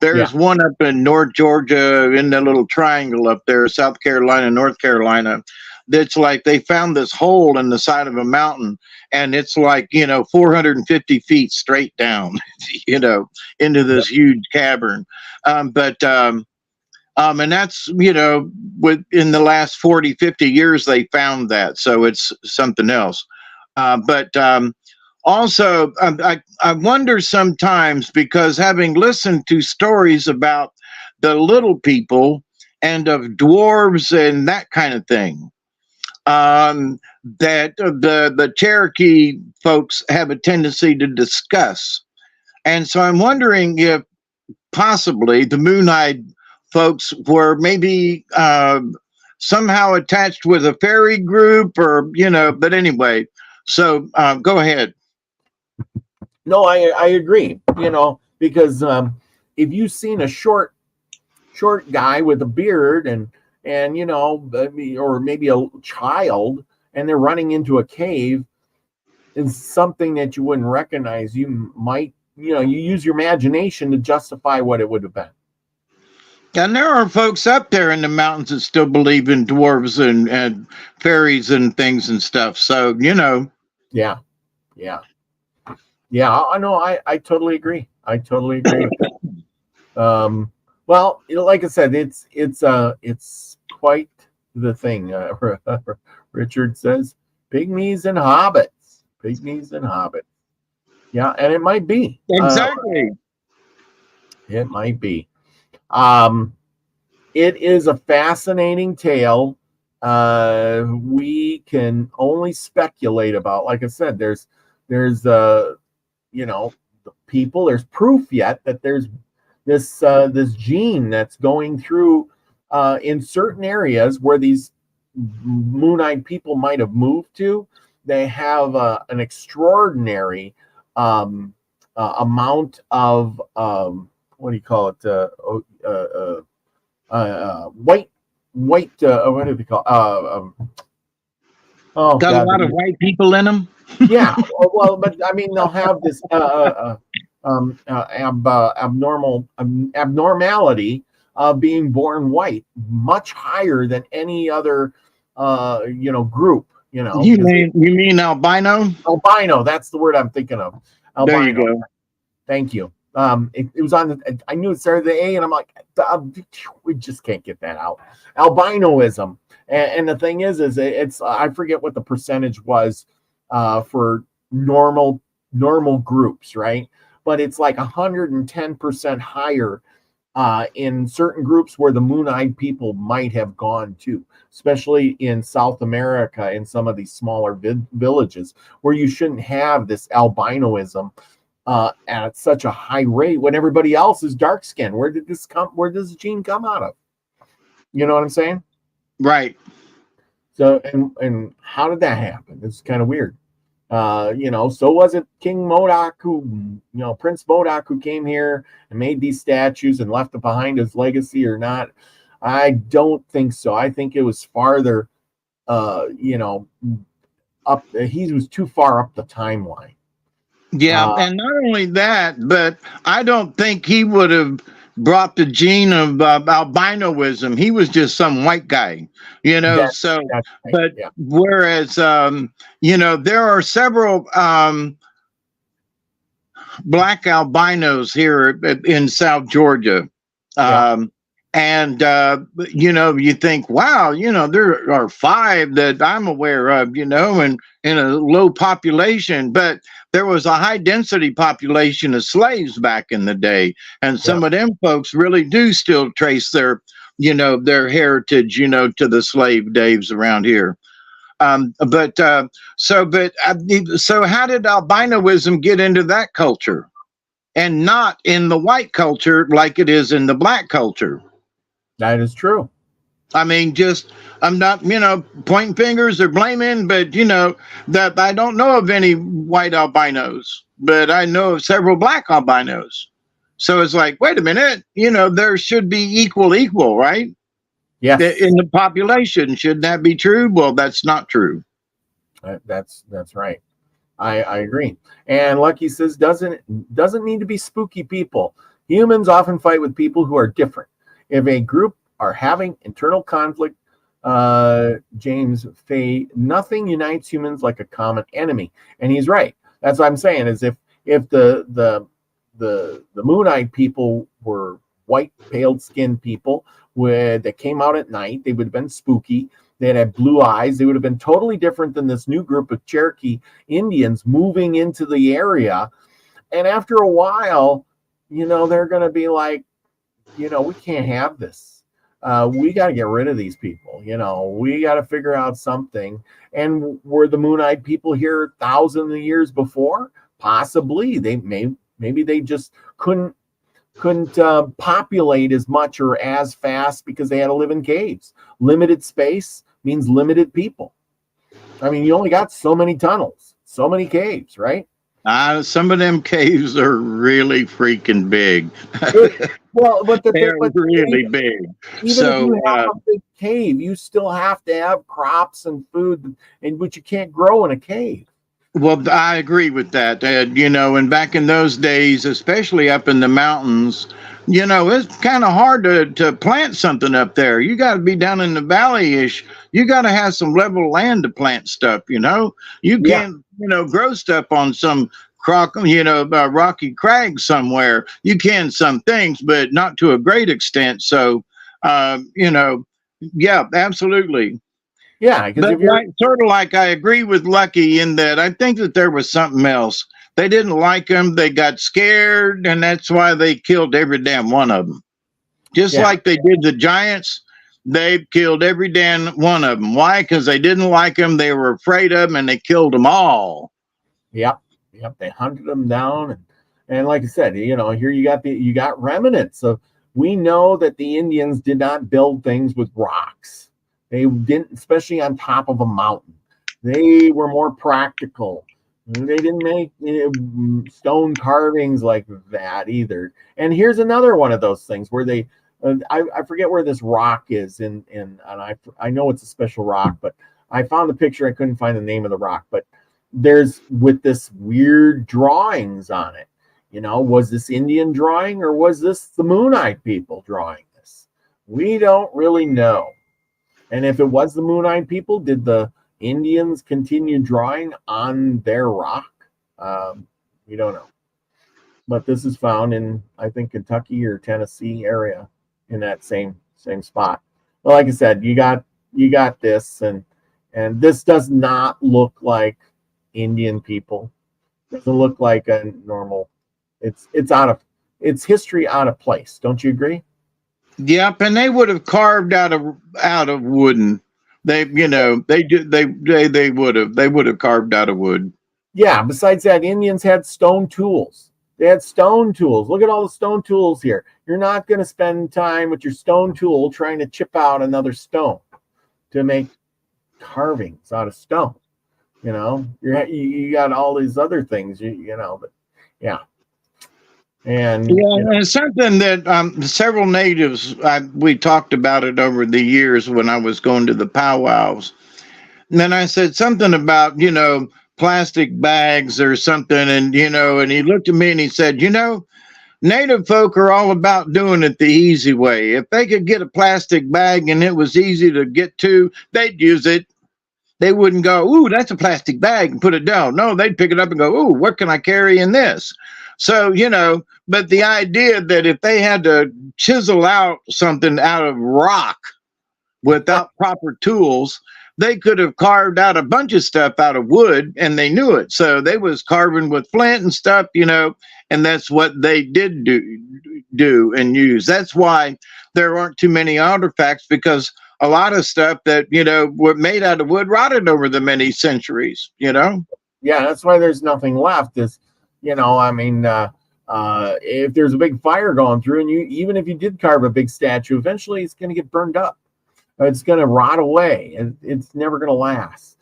There's one up in North Georgia in that little triangle up there, South Carolina, North Carolina. That's like they found this hole in the side of a mountain, and it's like 450 feet straight down, into this huge cavern. And that's within the last 40, 50 years they found that, so it's something else. Also, I wonder sometimes, because having listened to stories about the little people and of dwarves and that kind of thing, that the Cherokee folks have a tendency to discuss. And so I'm wondering if possibly the Moon-eyed folks were maybe somehow attached with a fairy group, or, but anyway, so go ahead. No, I agree, because if you've seen a short guy with a beard and or maybe a child, and they're running into a cave, it's something that you wouldn't recognize. You might, you use your imagination to justify what it would have been. And there are folks up there in the mountains that still believe in dwarves and fairies and things and stuff. So, Yeah. I know. I totally agree. I totally agree with that. Well, like I said, it's quite the thing. Richard says, pygmies and hobbits. Pygmies and hobbits. Yeah, and it might be. Exactly. It might be. It is a fascinating tale. We can only speculate about. Like I said, there's the people. There's proof yet that there's this gene that's going through in certain areas where these Moon-eyed people might have moved to. They have an extraordinary amount of what do you call it? White. What do they call? Got a lot of white people in them. Yeah, well, but I mean, they'll have this abnormality of being born white, much higher than any other group. You mean albino? Albino, that's the word I'm thinking of. Albino. There you go. Thank you. It was on I knew it started with the A, and I'm like, we just can't get that out. Albinoism, and the thing is it's I forget what the percentage was for normal groups, right? But it's like 110% higher in certain groups where the Moon-eyed people might have gone to, especially in South America, in some of these smaller villages where you shouldn't have this albinoism at such a high rate when everybody else is dark skinned. Where did this gene come out of? You know what I'm saying? Right. So and how did that happen? It's kind of weird. So was it King Modoc Prince Modoc who came here and made these statues and left behind his legacy or not? I don't think so. I think it was farther, up. He was too far up the timeline. Yeah, and not only that, but I don't think he would have brought the gene of albinoism. He was just some white guy, that's right, but yeah. Whereas, there are several black albinos here in South Georgia. And, you think, wow, there are 5 that I'm aware of, and in a low population, but there was a high density population of slaves back in the day. And Yeah. some of them folks really do still trace their heritage, to the slave days around here. So how did albinoism get into that culture and not in the white culture like it is in the black culture? That is true. I mean, I'm not, pointing fingers or blaming, but, that I don't know of any white albinos, but I know of several black albinos. So it's like, wait a minute, there should be equal, right? Yes. In the population. Should that be true? Well, that's not true. That's right. I agree. And Lucky says, doesn't need to be spooky people. Humans often fight with people who are different. If a group are having internal conflict, James Fay, nothing unites humans like a common enemy. And he's right. That's what I'm saying, is if the Moonite people were white, pale-skinned people that came out at night, they would have been spooky. They'd have blue eyes. They would have been totally different than this new group of Cherokee Indians moving into the area. And after a while, they're going to be like, we can't have this. We got to get rid of these people. We got to figure out something. And were the Moonite people here thousands of years before? Possibly. Maybe they just couldn't populate as much or as fast because they had to live in caves. Limited space means limited people. I mean, you only got so many tunnels, so many caves, right? Some of them caves are really freaking big. Even if you have a big cave, you still have to have crops and food, which you can't grow in a cave. Well, I agree with that. And back in those days, especially up in the mountains, it's kind of hard to plant something up there. You got to be down in the valley-ish. You got to have some level land to plant stuff, You can't, grow stuff on some rocky crag somewhere. You can some things, but not to a great extent. So, yeah, absolutely. Yeah, but sort of like I agree with Lucky in that I think that there was something else. They didn't like them. They got scared, and that's why they killed every damn one of them. Just like they did the giants, they killed every damn one of them. Why? Because they didn't like them. They were afraid of them, and they killed them all. Yep. They hunted them down, and like I said, here you got remnants of. We know that the Indians did not build things with rocks. They didn't, especially on top of a mountain. They were more practical. They didn't make stone carvings like that either. And here's another one of those things where they, I forget where this rock is, and I know it's a special rock, but I found the picture. I couldn't find the name of the rock, but there's with this weird drawings on it. Was this Indian drawing or was this the Moonite people drawing this? We don't really know. And if it was the Moonite people, did the Indians continue drawing on their rock? We don't know. But this is found in, I think, Kentucky or Tennessee area in that same spot. Well, like I said, you got this, and this does not look like Indian people. It doesn't look like a normal. It's history out of place. Don't you agree? Yep, and they would have carved out of wooden. They would have carved out of wood. Yeah. Besides that, Indians had stone tools. They had stone tools. Look at all the stone tools here. You're not going to spend time with your stone tool trying to chip out another stone to make carvings out of stone. You got all these other things. But yeah. And and something that several natives, we talked about it over the years when I was going to the powwows. And then I said something about, plastic bags or something. And, and he looked at me and he said, native folk are all about doing it the easy way. If they could get a plastic bag and it was easy to get to, they'd use it. They wouldn't go, ooh, that's a plastic bag, and put it down. No, they'd pick it up and go, ooh, what can I carry in this? So, but the idea that if they had to chisel out something out of rock without proper tools, they could have carved out a bunch of stuff out of wood, and they knew it. So they was carving with flint and stuff, and that's what they did do and use. That's why there aren't too many artifacts, because a lot of stuff that, were made out of wood rotted over the many centuries, Yeah, that's why there's nothing left is, if there's a big fire going through, and even if you did carve a big statue, eventually it's going to get burned up. It's going to rot away, and it's never going to last.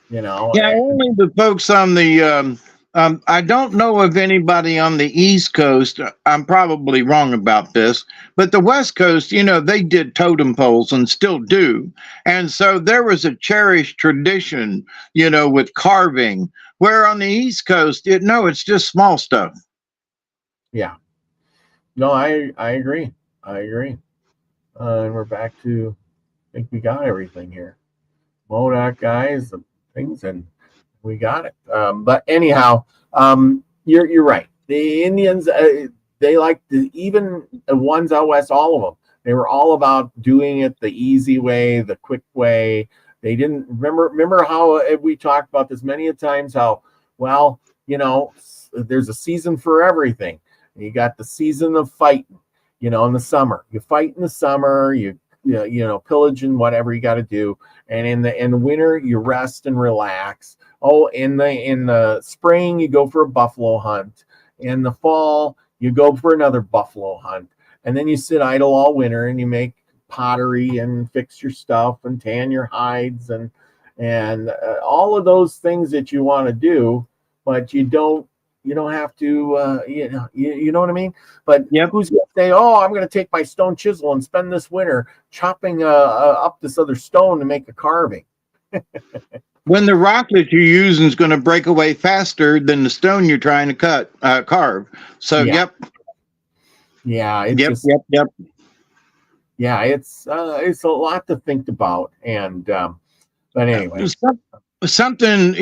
Yeah, only the folks on the. I don't know of anybody on the East Coast. I'm probably wrong about this, but the West Coast, they did totem poles and still do, and so there was a cherished tradition, with carving. Where on the East Coast, it's just small stuff. Yeah. No, I agree. And we're back to. I think we got everything here. Modoc guys, the things, and we got it. But anyhow, you're right. The Indians, they like even the ones out west, all of them. They were all about doing it the easy way, the quick way. They didn't remember how we talked about this many a times. How there's a season for everything. You got the season of fighting. In the summer, you fight in the summer. You pillage and whatever you got to do, and in the winter you rest and relax. In the spring you go for a buffalo hunt. In the fall you go for another buffalo hunt, and then you sit idle all winter and you make pottery and fix your stuff and tan your hides and all of those things that you want to do, but you don't have to, you know what I mean? But Who's going to say, I'm going to take my stone chisel and spend this winter chopping up this other stone to make a carving? When the rock that you're using is going to break away faster than the stone you're trying to carve. So, Yeah. Yeah, it's a lot to think about. And, but anyway. Something,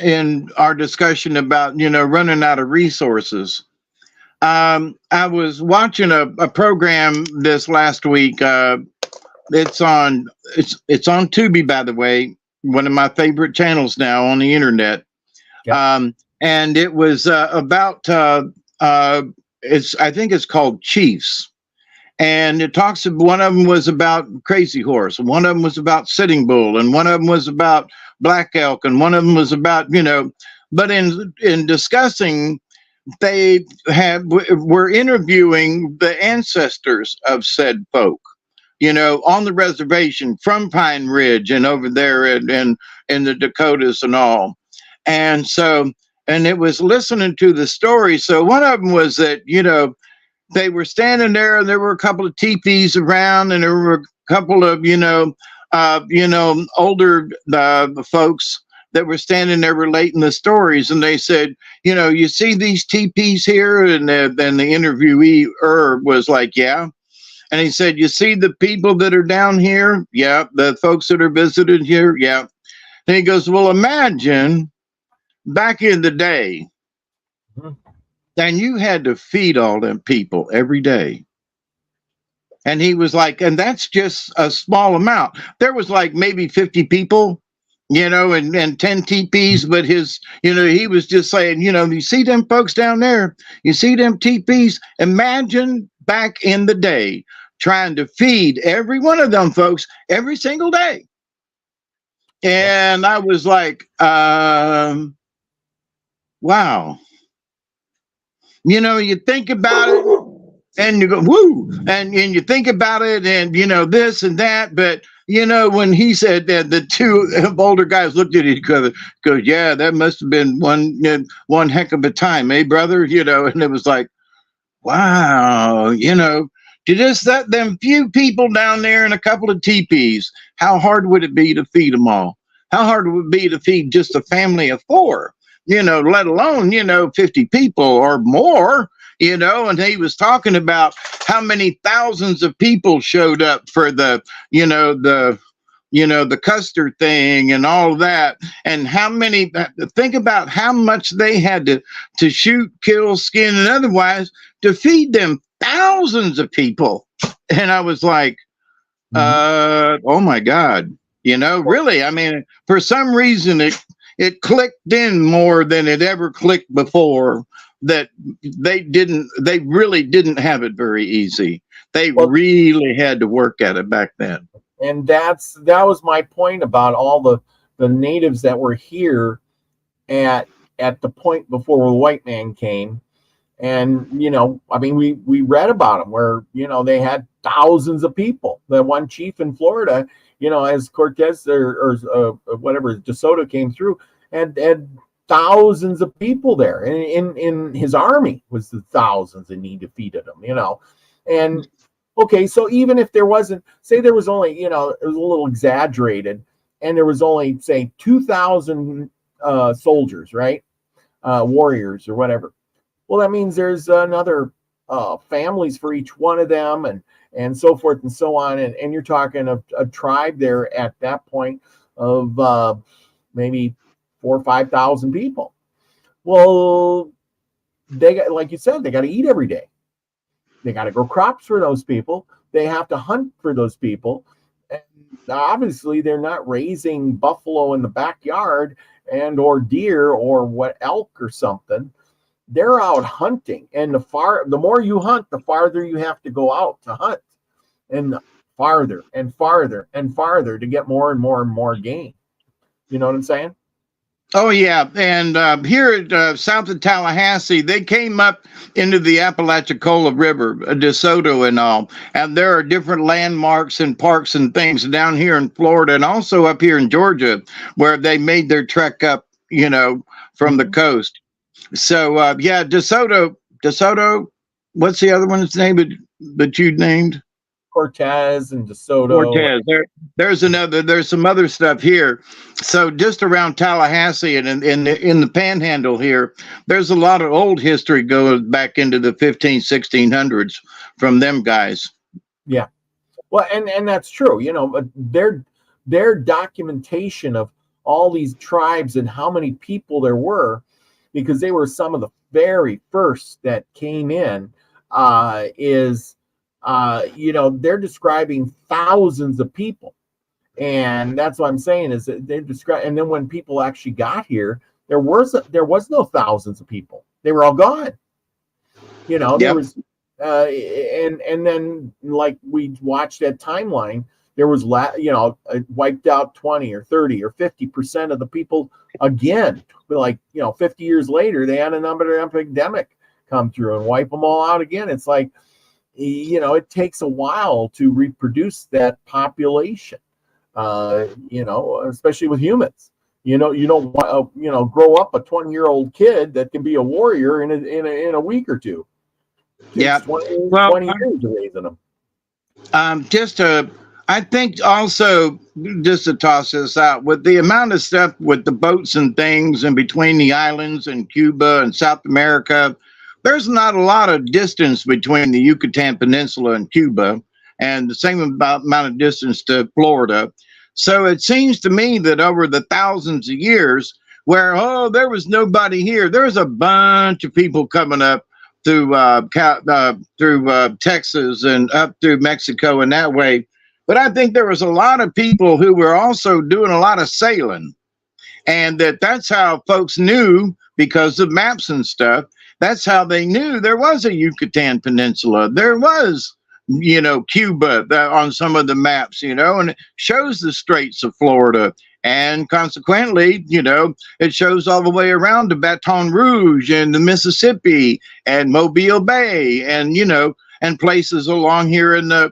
in our discussion about running out of resources, I was watching a program this last week. It's on Tubi, by the way, one of my favorite channels now on the internet. And it was about I think it's called Chiefs, and it talks. One of them was about Crazy Horse, and one of them was about Sitting Bull, and one of them was about Black Elk, and one of them was about but in discussing, they were interviewing the ancestors of said folk, on the reservation from Pine Ridge and over there in the Dakotas and all. And so, and it was listening to the story. So one of them was that, they were standing there and there were a couple of teepees around, and there were a couple of, older folks that were standing there relating the stories. And they said, you see these teepees here? And then the interviewee was like, yeah. And he said, you see the people that are down here? Yeah. The folks that are visited here? Yeah. And he goes, well, imagine back in the day, and you had to feed all them people every day. And he was like, and that's just a small amount. There was like maybe 50 people, and 10 teepees, but he was just saying, you see them folks down there, you see them teepees, imagine back in the day trying to feed every one of them folks every single day. And I was like, wow. You think about it and you go, woo, and you think about it and, this and that. But, when he said that, the two older guys looked at each other, goes, yeah, that must have been one heck of a time, eh, brother? And it was like, wow, to just let them few people down there in a couple of teepees, how hard would it be to feed them all? How hard would it be to feed just a family of 4? Let alone, 50 people or more, and he was talking about how many thousands of people showed up for the the Custer thing and all of that, and think about how much they had to shoot, kill, skin, and otherwise to feed them thousands of people. And I was like, oh my God, really, I mean, for some reason it clicked in more than it ever clicked before, that they really didn't have it very easy. They really had to work at it back then. And that was my point about all the natives that were here at the point before the white man came. And, I mean, we read about them where, they had thousands of people. The one chief in Florida, as Cortez or whatever, DeSoto came through, and thousands of people there. And in his army was the thousands, and he defeated them, And okay, so even if there wasn't, say there was only, it was a little exaggerated, and there was only, say, 2,000 soldiers, right? Warriors or whatever. Well, that means there's another families for each one of them, and so forth and so on. And you're talking a tribe there at that point of maybe 4,000 or 5,000 people. Well, they got, like you said, they got to eat every day. They got to grow crops for those people. They have to hunt for those people. And obviously, they're not raising buffalo in the backyard or deer or elk or something. They're out hunting, and the more you hunt, the farther you have to go out to hunt, and farther and farther and farther to get more and more and more game. You know what I'm saying? Oh yeah, and here at south of Tallahassee, they came up into the Apalachicola River, DeSoto and all, and there are different landmarks and parks and things down here in Florida, and also up here in Georgia, where they made their trek up, from the coast. So yeah, DeSoto. What's the other one's name that you named? Cortez and DeSoto. Cortez. There's some other stuff here. So just around Tallahassee and in the Panhandle here, there's a lot of old history going back into the 1600s from them guys. Yeah. Well, and that's true. Their documentation of all these tribes and how many people there were, because they were some of the very first that came in, they're describing thousands of people. And that's what I'm saying is that they describe, and then when people actually got here, there was no thousands of people. They were all gone. There was, and then like we watched that timeline, there was, wiped out 20 or 30 or 50% of the people again. Like, 50 years later, they had another epidemic come through and wipe them all out again. It's like, it takes a while to reproduce that population, especially with humans. You don't grow up a 20-year-old kid that can be a warrior in a week or two. Yeah. 20 years of raising them. I think also, just to toss this out, with the amount of stuff with the boats and things in between the islands and Cuba and South America, there's not a lot of distance between the Yucatan Peninsula and Cuba, and the same amount of distance to Florida. So it seems to me that over the thousands of years where, there was nobody here, there's a bunch of people coming up through Texas and up through Mexico and that way. But I think there was a lot of people who were also doing a lot of sailing, and that's how folks knew, because of maps and stuff. That's how they knew there was a Yucatan Peninsula. There was, Cuba on some of the maps, and it shows the Straits of Florida. And consequently, it shows all the way around to Baton Rouge and the Mississippi and Mobile Bay and, and places along here in the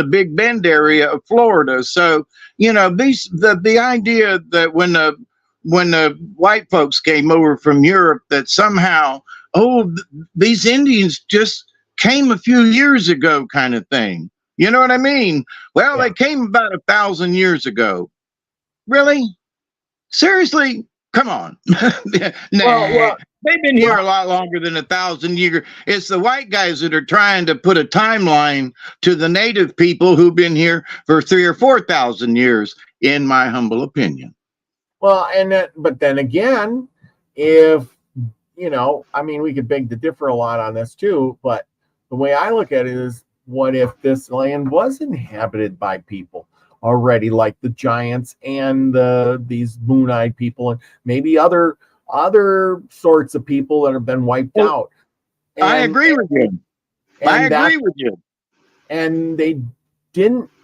Big Bend area of Florida. So, the idea that when the white folks came over from Europe, that somehow, these Indians just came a few years ago kind of thing. You know what I mean? Well, They came about 1,000 years ago. Really? Seriously? Come on. Nah. They've been here a lot longer than 1,000 years. It's the white guys that are trying to put a timeline to the native people who've been here for 3,000 or 4,000 years. in my humble opinion. Well, but then again, if, I mean, we could beg to differ a lot on this too, but the way I look at it is, what if this land was inhabited by people already, like the giants and these moon-eyed people, and maybe other sorts of people that have been wiped out? I agree with you. And they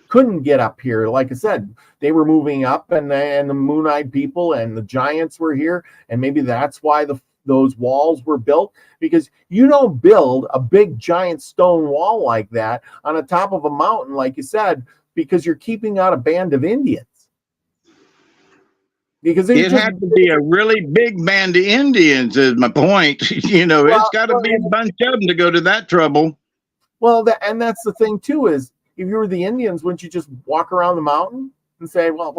couldn't get up here. Like I said, they were moving up, and the moon-eyed people and the giants were here, and maybe that's why those walls were built, because you don't build a big giant stone wall like that on the top of a mountain, like you said, because you're keeping out a band of Indians. Because it had to be a really big band of Indians, is my point. It's got to be a bunch of them to go to that trouble. Well, and that's the thing too, is if you were the Indians, wouldn't you just walk around the mountain and say, well,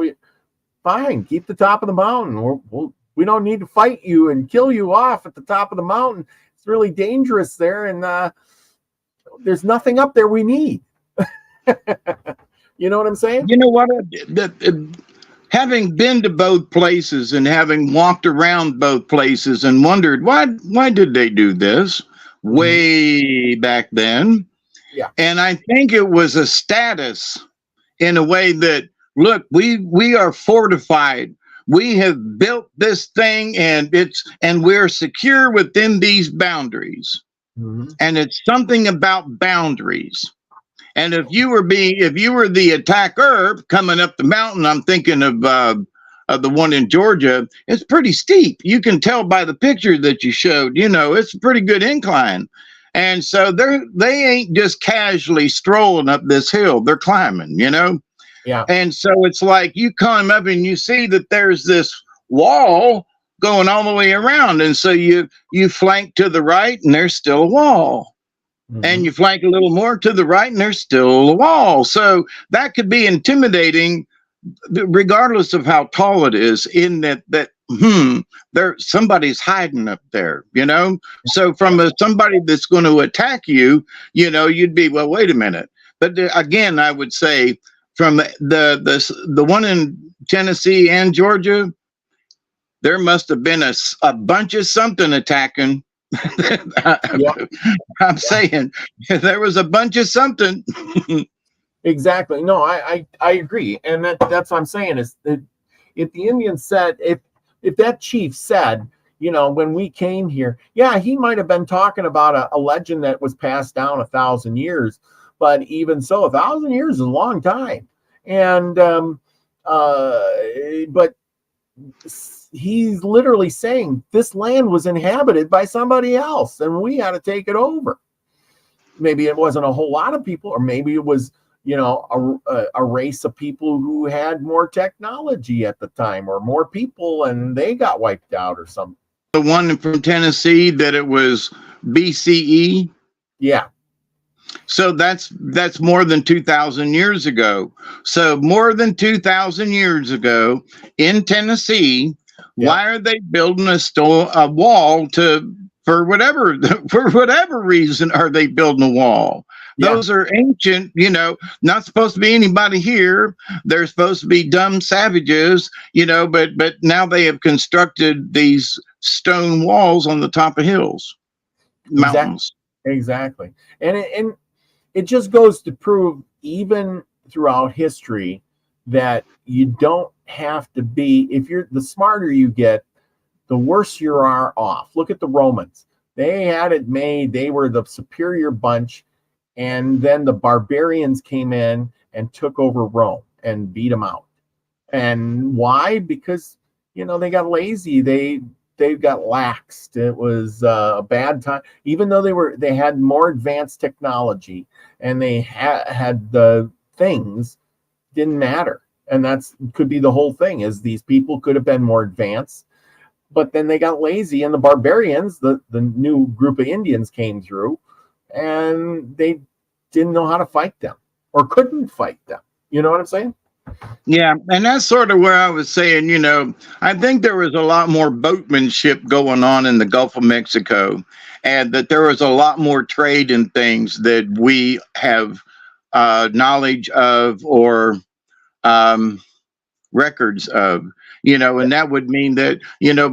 fine, keep the top of the mountain. We don't need to fight you and kill you off at the top of the mountain. It's really dangerous there, and there's nothing up there we need. You know what I'm saying? You know what? Having been to both places and having walked around both places and wondered, why did they do this way back then? Yeah. And I think it was a status in a way that, look, we are fortified. We have built this thing, and we're secure within these boundaries. Mm-hmm. And it's something about boundaries. And if you were the attacker coming up the mountain, I'm thinking of the one in Georgia. It's pretty steep. You can tell by the picture that you showed. It's a pretty good incline. And so they ain't just casually strolling up this hill. They're climbing, Yeah. And so it's like you climb up and you see that there's this wall going all the way around. And so you flank to the right and there's still a wall. Mm-hmm. And you flank a little more to the right and there's still a wall. So that could be intimidating regardless of how tall it is, in that somebody's hiding up there, So from somebody that's going to attack you, you'd be, well, wait a minute. But again, I would say from the one in Tennessee and Georgia, there must have been a bunch of something attacking. I'm saying there was a bunch of something. Exactly. No, I agree. And that's what I'm saying, is that if the Indians said, if that chief said, when we came here, yeah, he might have been talking about a legend that was passed down 1,000 years, but even so, 1,000 years is a long time. And but he's literally saying this land was inhabited by somebody else and we had to take it over. Maybe it wasn't a whole lot of people, or maybe it was, a race of people who had more technology at the time, or more people, and they got wiped out or something. The one from Tennessee, that it was BCE. Yeah. So that's more than 2,000 years ago. So more than 2,000 years ago in Tennessee, why are they building a wall for whatever reason are they building a wall? Those are ancient, not supposed to be anybody here. They're supposed to be dumb savages, but now they have constructed these stone walls on the top of hills, mountains. Exactly. And it just goes to prove, even throughout history, that you don't have to be, the smarter you get, the worse you are off. Look at the Romans. They had it made. They were the superior bunch. And then the barbarians came in and took over Rome and beat them out. And why? Because, they got lazy. They got laxed. It was a bad time. Even though they had more advanced technology and they had the things, didn't matter. And that's could be the whole thing, is these people could have been more advanced, but then they got lazy, and the barbarians, the new group of Indians, came through, and they didn't know how to fight them, or couldn't fight them. You know what I'm saying? Yeah, and that's sort of where I was saying, I think there was a lot more boatmanship going on in the Gulf of Mexico, and that there was a lot more trade and things that we have knowledge of, or records of, and that would mean that,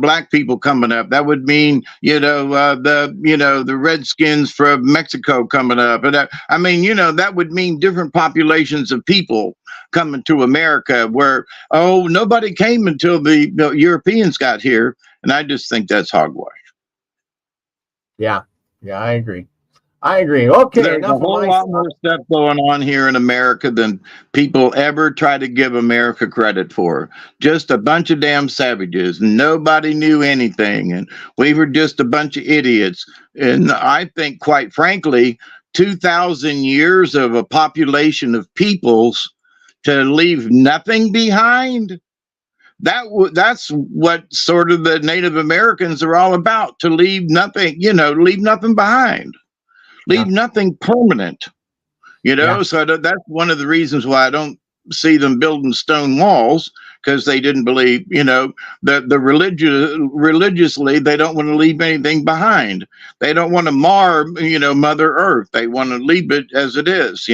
black people coming up. That would mean, the Redskins from Mexico coming up. And that would mean different populations of people coming to America where, nobody came until the Europeans got here. And I just think that's hogwash. Yeah. Yeah, I agree. Okay. There's a whole lot more stuff going on here in America than people ever try to give America credit for. Just a bunch of damn savages. Nobody knew anything. And we were just a bunch of idiots. And I think, quite frankly, 2,000 years of a population of peoples to leave nothing behind. That's what sort of the Native Americans are all about, to leave nothing, leave nothing behind. Leave nothing permanent, So that's one of the reasons why I don't see them building stone walls, because they didn't believe, the religiously, they don't want to leave anything behind. They don't want to mar, Mother Earth. They want to leave it as it is,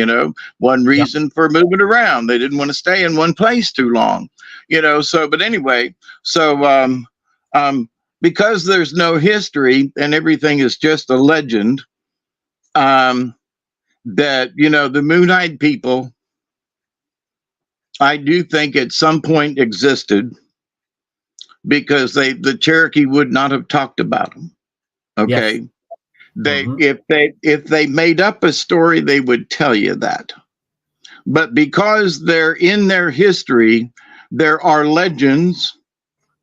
One reason for moving around. They didn't want to stay in one place too long, but anyway, because there's no history and everything is just a legend, that, the Moon-eyed people, I do think at some point existed, because the Cherokee would not have talked about them. Okay. Yes. If they made up a story, they would tell you that. But because they're in their history, there are legends,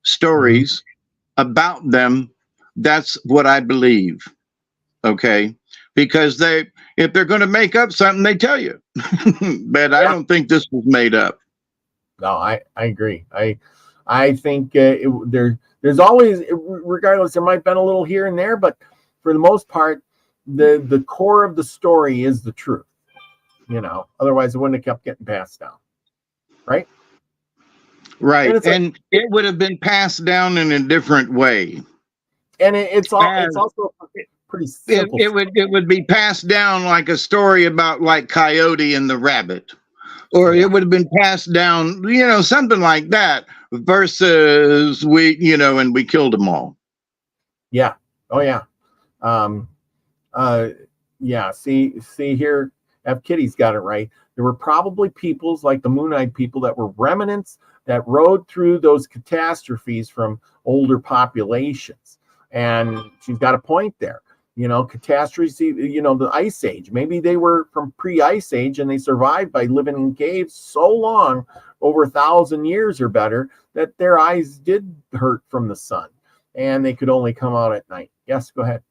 stories about them. That's what I believe. Okay. Because if they're going to make up something, they tell you. But I don't think this was made up. No, I agree. I think there's always, regardless, there might have been a little here and there, but for the most part, the core of the story is the truth. Otherwise it wouldn't have kept getting passed down. Right? Right. And it would have been passed down in a different way. And it's also pretty simple. It would be passed down like a story about like Coyote and the Rabbit, or it would have been passed down, something like that, versus and we killed them all. Yeah. Oh yeah. Yeah. See here, F. Kitty's got it right. There were probably peoples like the Moon-eyed people that were remnants that rode through those catastrophes from older populations. And she's got a point there. Catastrophes, the Ice Age. Maybe they were from pre-Ice Age and they survived by living in caves so long, over 1,000 years or better, that their eyes did hurt from the sun and they could only come out at night. Yes, go ahead.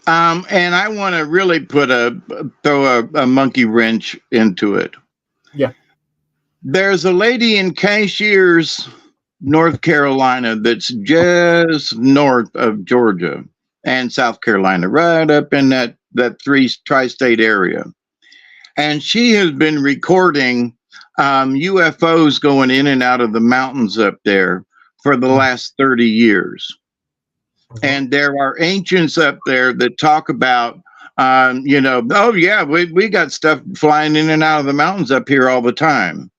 And I want to really throw a monkey wrench into it. Yeah. There's a lady in Cashiers, North Carolina, that's just north of Georgia and South Carolina, right up in that tri-state area. And she has been recording UFOs going in and out of the mountains up there for the last 30 years. And there are ancients up there that talk about, oh yeah, we got stuff flying in and out of the mountains up here all the time.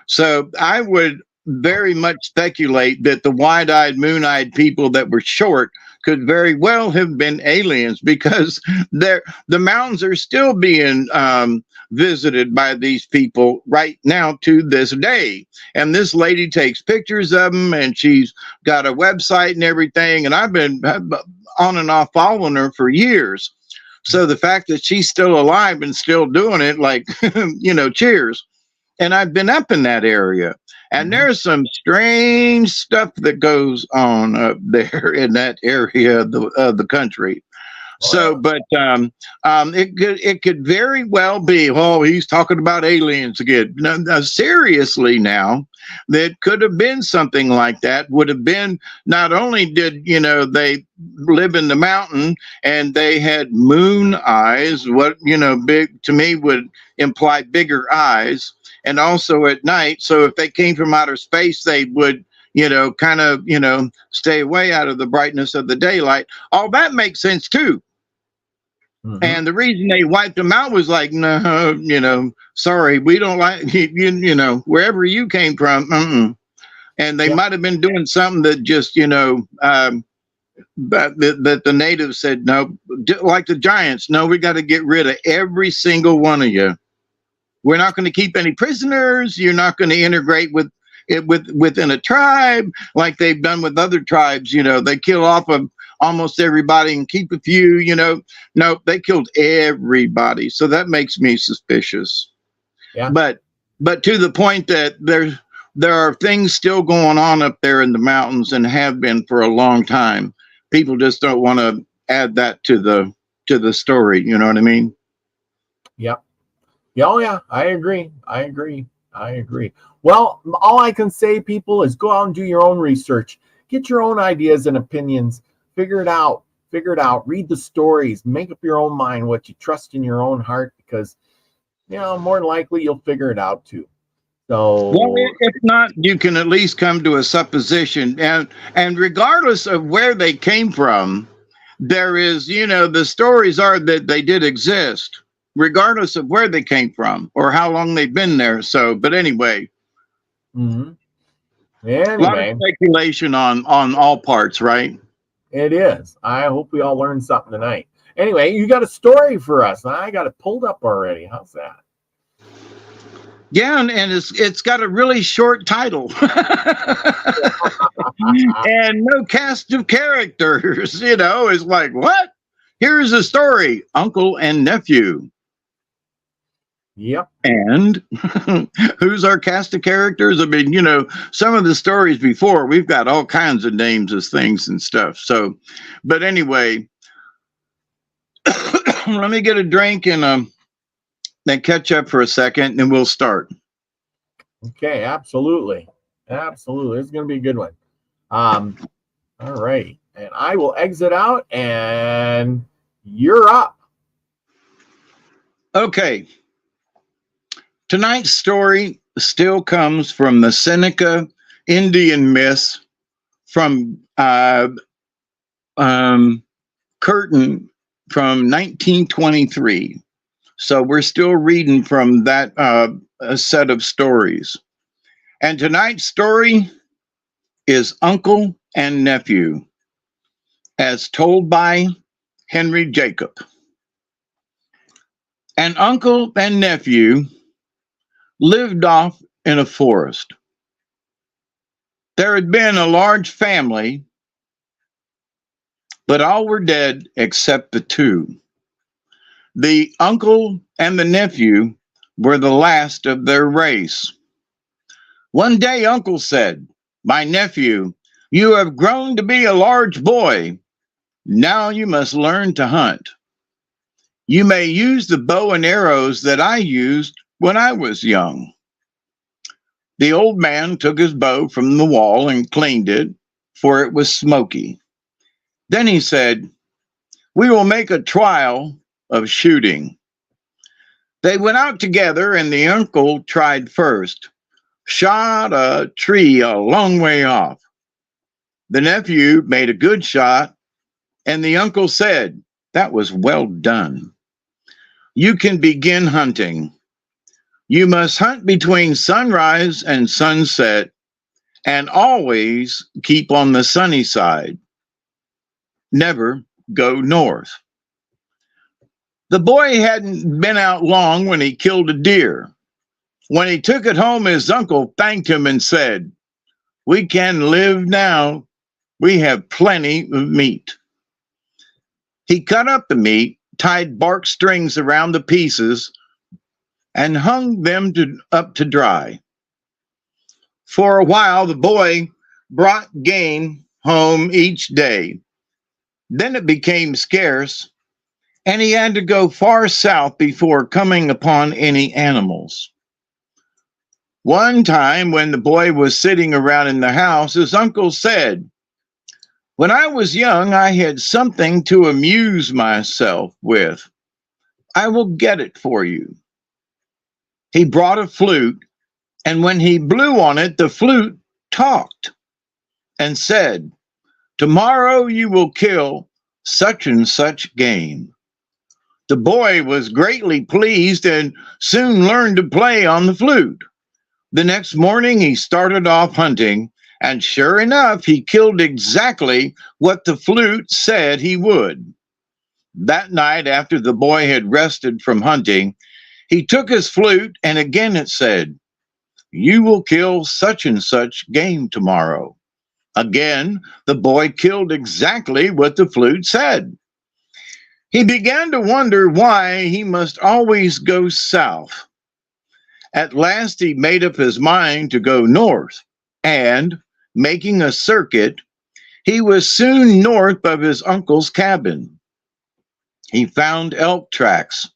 So I would very much speculate that the wide-eyed, moon-eyed people that were short could very well have been aliens, because the mountains are still being visited by these people right now to this day. And this lady takes pictures of them, and she's got a website and everything. And I've been on and off following her for years. So the fact that she's still alive and still doing it, like, cheers. And I've been up in that area. And there's some strange stuff that goes on up there in that area of the country. Wow. So, but it could very well be, he's talking about aliens again. No, seriously now, that could have been something like that. Would have been, not only did, they live in the mountain and they had moon eyes, what, big to me would imply bigger eyes. And also at night. So if they came from outer space, they would, kind of, stay away out of the brightness of the daylight. All that makes sense too. Mm-hmm. And the reason they wiped them out was like, no, sorry, we don't like wherever you came from. And they Yep. might have been doing something that just, but that the natives said, no, like the giants, no, we got to get rid of every single one of you. We're not going to keep any prisoners. You're not going to integrate with it within a tribe like they've done with other tribes. They kill off of almost everybody and keep a few. No, they killed everybody. So that makes me suspicious. Yeah. But to the point that there are things still going on up there in the mountains and have been for a long time. People just don't want to add that to the story. You know what I mean? Yep. Yeah, oh yeah, I agree. Well, all I can say, people, is go out and do your own research. Get your own ideas and opinions. Figure it out. Read the stories. Make up your own mind what you trust in your own heart, because, more than likely you'll figure it out too. So, well, if not, you can at least come to a supposition. And regardless of where they came from, there is, the stories are that they did exist, regardless of where they came from or how long they've been there. So, but anyway, a lot of speculation on all parts, right? It is. I hope we all learned something tonight. Anyway, you got a story for us. I got it pulled up already. How's that? Yeah, and it's got a really short title and no cast of characters. It's like, what? Here's a story: uncle and nephew. Yep. And who's our cast of characters? I mean, some of the stories before, we've got all kinds of names of things and stuff. So, but anyway, let me get a drink and then catch up for a second and we'll start. Okay, absolutely. This is going to be a good one. All right. And I will exit out and you're up. Okay. Tonight's story still comes from the Seneca Indian myths from Curtin from 1923. So we're still reading from that a set of stories. And tonight's story is Uncle and Nephew, as told by Henry Jacob. An uncle and nephew lived off in a forest. There had been a large family, but all were dead except the two. The uncle and the nephew were the last of their race. One day, Uncle said, "My nephew, you have grown to be a large boy. Now you must learn to hunt. You may use the bow and arrows that I used when I was young." The old man took his bow from the wall and cleaned it, for it was smoky. Then he said, "We will make a trial of shooting." They went out together, and the uncle tried first, shot a tree a long way off. The nephew made a good shot, and the uncle said, "That was well done. You can begin hunting. You must hunt between sunrise and sunset, and always keep on the sunny side. Never go north." The boy hadn't been out long when he killed a deer. When he took it home, his uncle thanked him and said, "We can live now. We have plenty of meat." He cut up the meat, tied bark strings around the pieces, and hung them up to dry. For a while, the boy brought game home each day. Then it became scarce, and he had to go far south before coming upon any animals. One time, when the boy was sitting around in the house, his uncle said, "When I was young, I had something to amuse myself with. I will get it for you." He brought a flute, and when he blew on it, the flute talked and said, "Tomorrow you will kill such and such game. The boy was greatly pleased and soon learned to play on the flute. The next morning he started off hunting, and sure enough, he killed exactly what the flute said he would. That night, after the boy had rested from hunting, he took his flute, and again it said, "You will kill such and such game tomorrow." Again, the boy killed exactly what the flute said. He began to wonder why he must always go south. At last he made up his mind to go north, and, making a circuit, he was soon north of his uncle's cabin. He found elk tracks,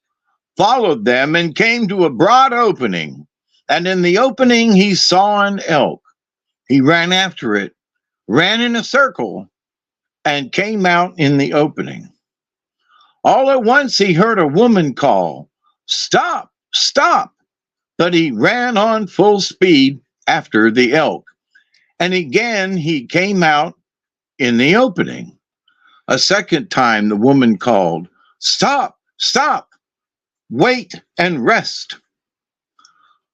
followed them, and came to a broad opening, and in the opening he saw an elk. He ran after it, ran in a circle, and came out in the opening. All at once he heard a woman call, "Stop, stop!" But he ran on full speed after the elk, and again he came out in the opening. A second time the woman called, "Stop, stop! Wait and rest."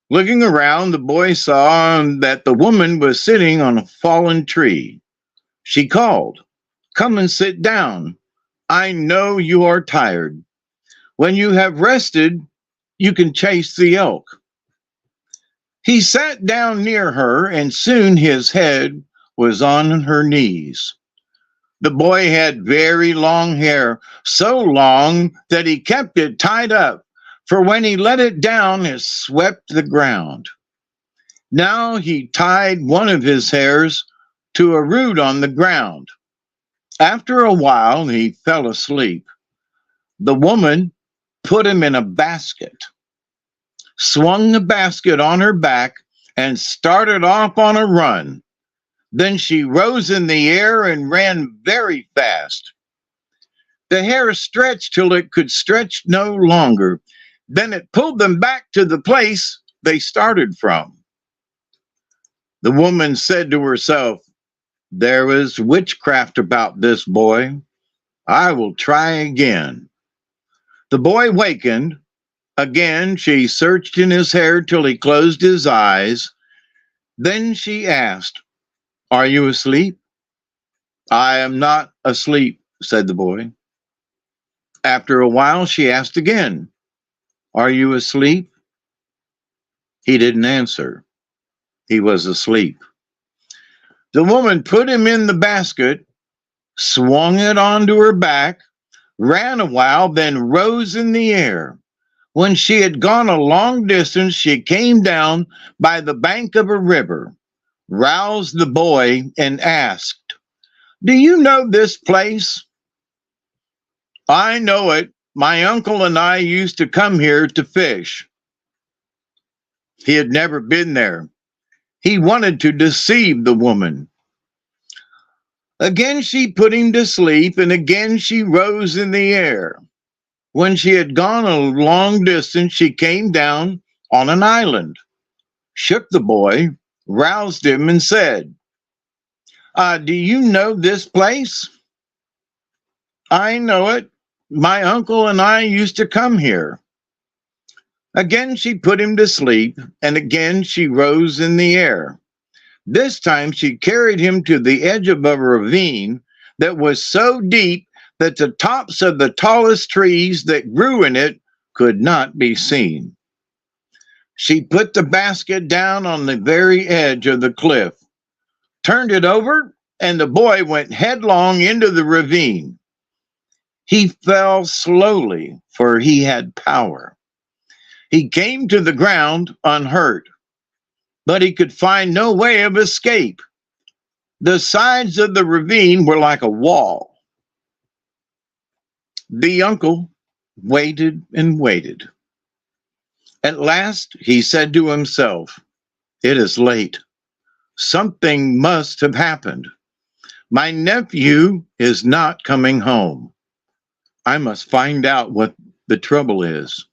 Looking around, the boy saw that the woman was sitting on a fallen tree. She called, "Come and sit down. I know you are tired. When you have rested, you can chase the elk." He sat down near her, and soon his head was on her knees. The boy had very long hair, so long that he kept it tied up, for when he let it down, it swept the ground. Now he tied one of his hairs to a root on the ground. After a while, he fell asleep. The woman put him in a basket, swung the basket on her back, and started off on a run. Then she rose in the air and ran very fast. The hair stretched till it could stretch no longer. Then it pulled them back to the place they started from. The woman said to herself, "There is witchcraft about this boy. I will try again." The boy wakened. Again, she searched in his hair till he closed his eyes. Then she asked, "Are you asleep?" "I am not asleep," said the boy. After a while, she asked again, "Are you asleep?" He didn't answer. He was asleep. The woman put him in the basket, swung it onto her back, ran a while, then rose in the air. When she had gone a long distance, she came down by the bank of a river, roused the boy, and asked, "Do you know this place?" "I know it. My uncle and I used to come here to fish." He had never been there. He wanted to deceive the woman. Again she put him to sleep, and again she rose in the air. When she had gone a long distance, she came down on an island, shook the boy, roused him, and said, "Do you know this place?" "I know it. My uncle and I used to come here." Again she put him to sleep, and again she rose in the air. This time she carried him to the edge of a ravine that was so deep that the tops of the tallest trees that grew in it could not be seen. She put the basket down on the very edge of the cliff, turned it over, and the boy went headlong into the ravine. He fell slowly, for he had power. He came to the ground unhurt, but he could find no way of escape. The sides of the ravine were like a wall. The uncle waited and waited. At last he said to himself, "It is late. Something must have happened. My nephew is not coming home. I must find out what the trouble is."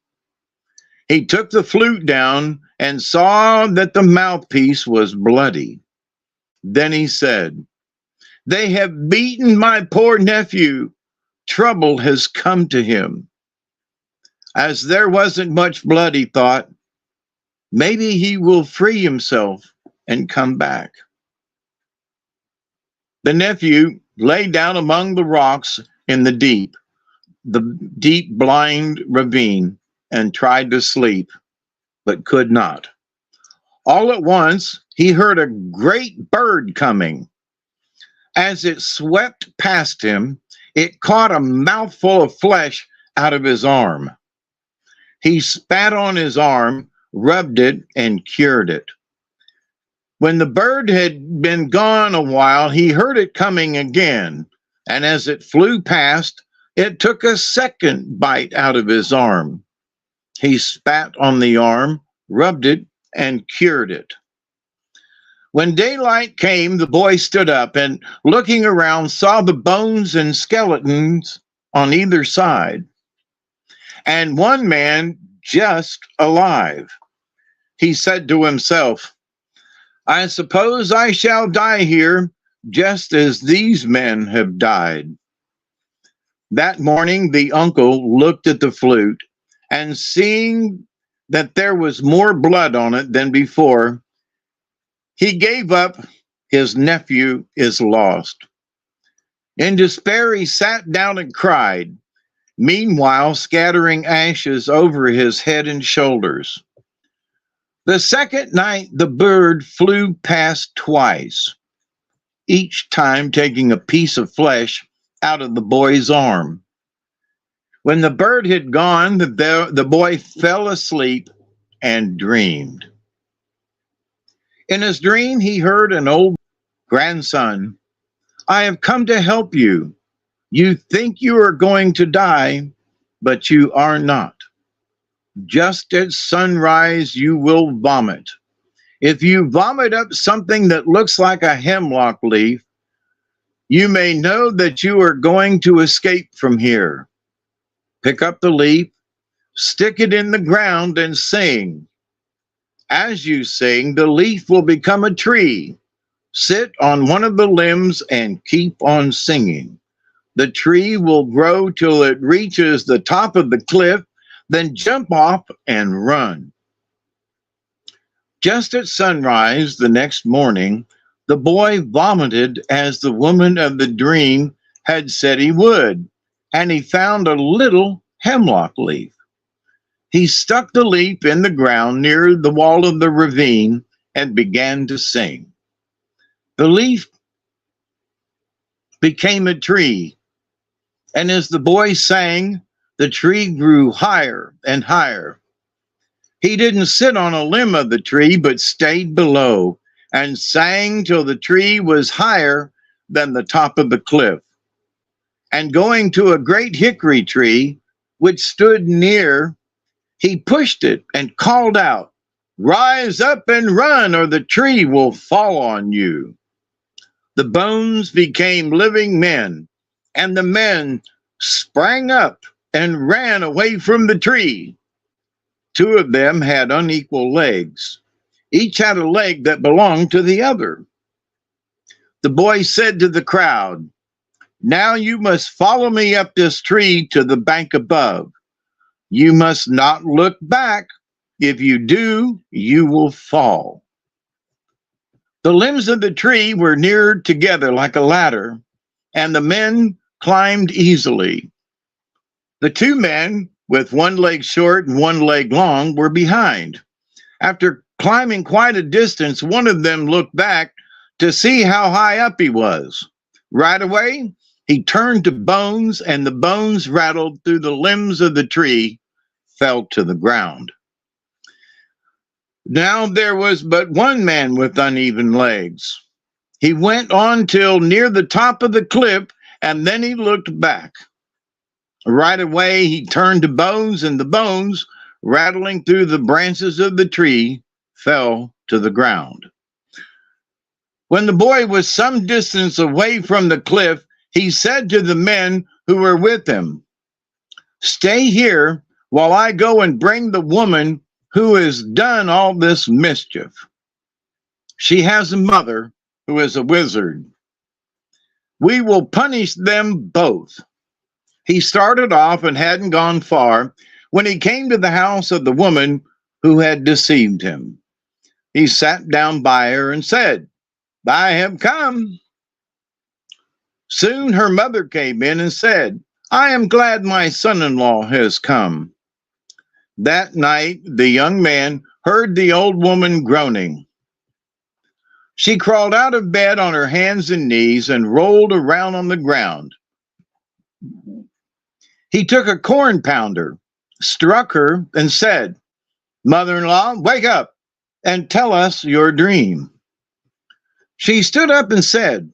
He took the flute down and saw that the mouthpiece was bloody. Then he said, "They have beaten my poor nephew. Trouble has come to him." As there wasn't much blood, he thought, maybe he will free himself and come back. The nephew lay down among the rocks in the deep blind ravine, and tried to sleep, but could not. All at once, he heard a great bird coming. As it swept past him, it caught a mouthful of flesh out of his arm. He spat on his arm, rubbed it, and cured it. When the bird had been gone a while, he heard it coming again, and as it flew past, it took a second bite out of his arm. He spat on the arm, rubbed it, and cured it. When daylight came, the boy stood up and, looking around, saw the bones and skeletons on either side, and one man just alive. He said to himself, I suppose I shall die here, just as these men have died. That morning, the uncle looked at the flute, and seeing that there was more blood on it than before, he gave up. His nephew is lost. In despair, he sat down and cried, meanwhile scattering ashes over his head and shoulders. The second night, the bird flew past twice, each time taking a piece of flesh out of the boy's arm. When the bird had gone, the boy fell asleep and dreamed. In his dream, he heard an old grandson, I have come to help you. You think you are going to die, but you are not. Just at sunrise, you will vomit. If you vomit up something that looks like a hemlock leaf, you may know that you are going to escape from here. Pick up the leaf, stick it in the ground, and sing. As you sing, the leaf will become a tree. Sit on one of the limbs and keep on singing. The tree will grow till it reaches the top of the cliff, then jump off and run. Just at sunrise the next morning, the boy vomited as the woman of the dream had said he would, and he found a little hemlock leaf. He stuck the leaf in the ground near the wall of the ravine and began to sing. The leaf became a tree, and as the boy sang, the tree grew higher and higher. He didn't sit on a limb of the tree, but stayed below and sang till the tree was higher than the top of the cliff. And going to a great hickory tree, which stood near, he pushed it and called out, Rise up and run, or the tree will fall on you. The bones became living men, and the men sprang up and ran away from the tree. Two of them had unequal legs. Each had a leg that belonged to the other. The boy said to the crowd, Now you must follow me up this tree to the bank above. You must not look back. If you do, you will fall. The limbs of the tree were near together like a ladder, and the men climbed easily. The two men, with one leg short and one leg long, were behind. After climbing quite a distance, one of them looked back to see how high up he was. Right away, he turned to bones, and the bones rattled through the limbs of the tree, fell to the ground. Now there was but one man with uneven legs. He went on till near the top of the cliff, and then he looked back. Right away he turned to bones, and the bones, rattling through the branches of the tree, fell to the ground. When the boy was some distance away from the cliff, he said to the men who were with him, Stay here while I go and bring the woman who has done all this mischief. She has a mother who is a wizard. We will punish them both. He started off and hadn't gone far when he came to the house of the woman who had deceived him. He sat down by her and said, I have come. Soon her mother came in and said, I am glad my son-in-law has come. That night, the young man heard the old woman groaning. She crawled out of bed on her hands and knees and rolled around on the ground. He took a corn pounder, struck her, and said, Mother-in-law, wake up and tell us your dream. She stood up and said,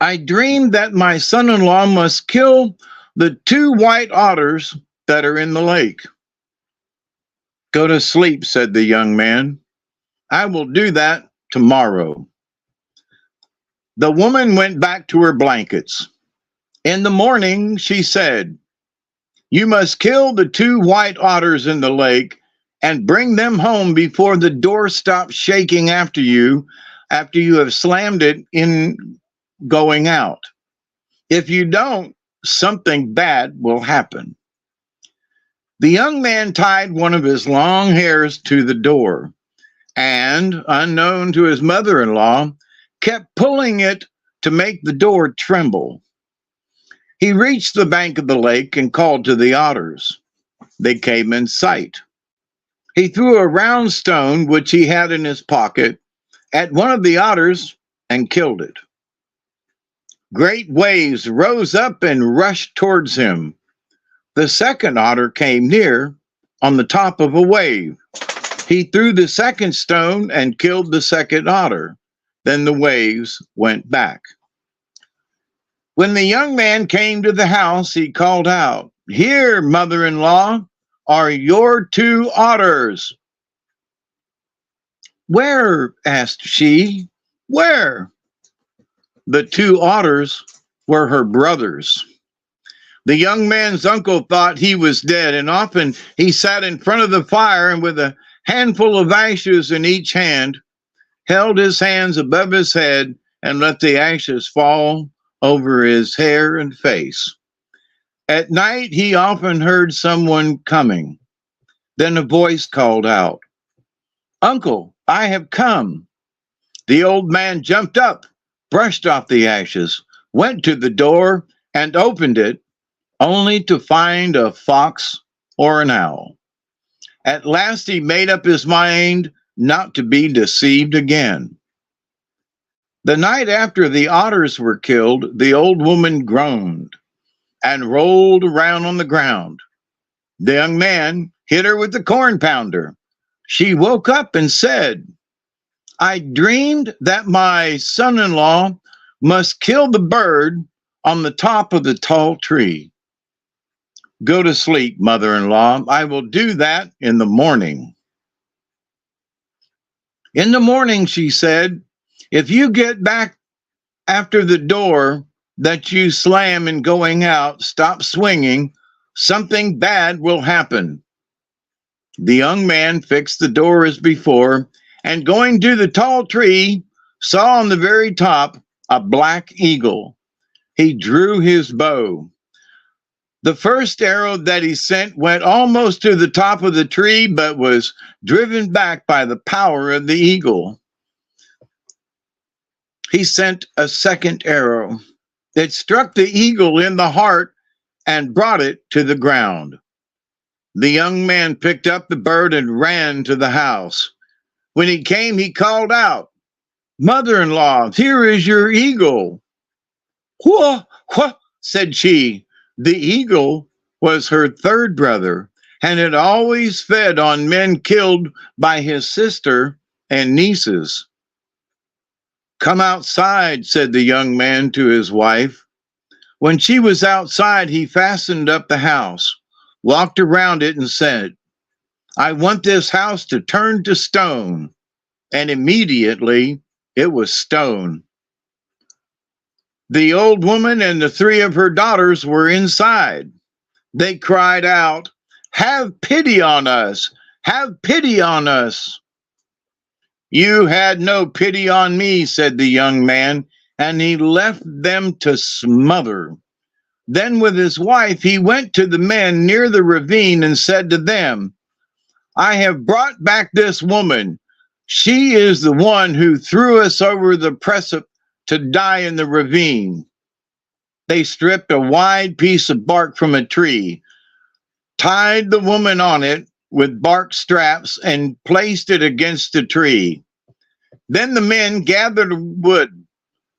I dreamed that my son-in-law must kill the 2 white otters that are in the lake. Go to sleep, said the young man. I will do that tomorrow. The woman went back to her blankets. In the morning, she said, You must kill the 2 white otters in the lake and bring them home before the door stops shaking after you have slammed it in going out. If you don't, something bad will happen. The young man tied one of his long hairs to the door and, unknown to his mother-in-law, kept pulling it to make the door tremble. He reached the bank of the lake and called to the otters. They came in sight. He threw a round stone, which he had in his pocket, at one of the otters and killed it. Great waves rose up and rushed towards him. The second otter came near on the top of a wave. He threw the second stone and killed the second otter. Then the waves went back. When the young man came to the house, he called out, Here, mother-in-law, are your 2 otters. Where? Asked she. Where? The 2 otters were her brothers. The young man's uncle thought he was dead, and often he sat in front of the fire and with a handful of ashes in each hand, held his hands above his head and let the ashes fall over his hair and face. At night, he often heard someone coming. Then a voice called out, Uncle, I have come. The old man jumped up, brushed off the ashes, went to the door and opened it, only to find a fox or an owl. At last he made up his mind not to be deceived again. The night after the otters were killed, the old woman groaned and rolled around on the ground. The young man hit her with the corn pounder. She woke up and said, I dreamed that my son-in-law must kill the bird on the top of the tall tree. Go to sleep, mother-in-law. I will do that in the morning. In the morning, she said, if you get back after the door that you slam in going out, stop swinging, something bad will happen. The young man fixed the door as before, and going to the tall tree, saw on the very top a black eagle. He drew his bow. The first arrow that he sent went almost to the top of the tree, but was driven back by the power of the eagle. He sent a second arrow. It struck the eagle in the heart and brought it to the ground. The young man picked up the bird and ran to the house. When he came, he called out, Mother-in-law, here is your eagle. Whoa, said she. The eagle was her third brother and had always fed on men killed by his sister and nieces. Come outside, said the young man to his wife. When she was outside, he fastened up the house, walked around it and said, I want this house to turn to stone. And immediately it was stone. The old woman and the 3 of her daughters were inside. They cried out, Have pity on us! Have pity on us! You had no pity on me, said the young man, and he left them to smother. Then with his wife, he went to the men near the ravine and said to them, I have brought back this woman. She is the one who threw us over the precipice to die in the ravine. They stripped a wide piece of bark from a tree, tied the woman on it with bark straps, and placed it against the tree. Then the men gathered wood,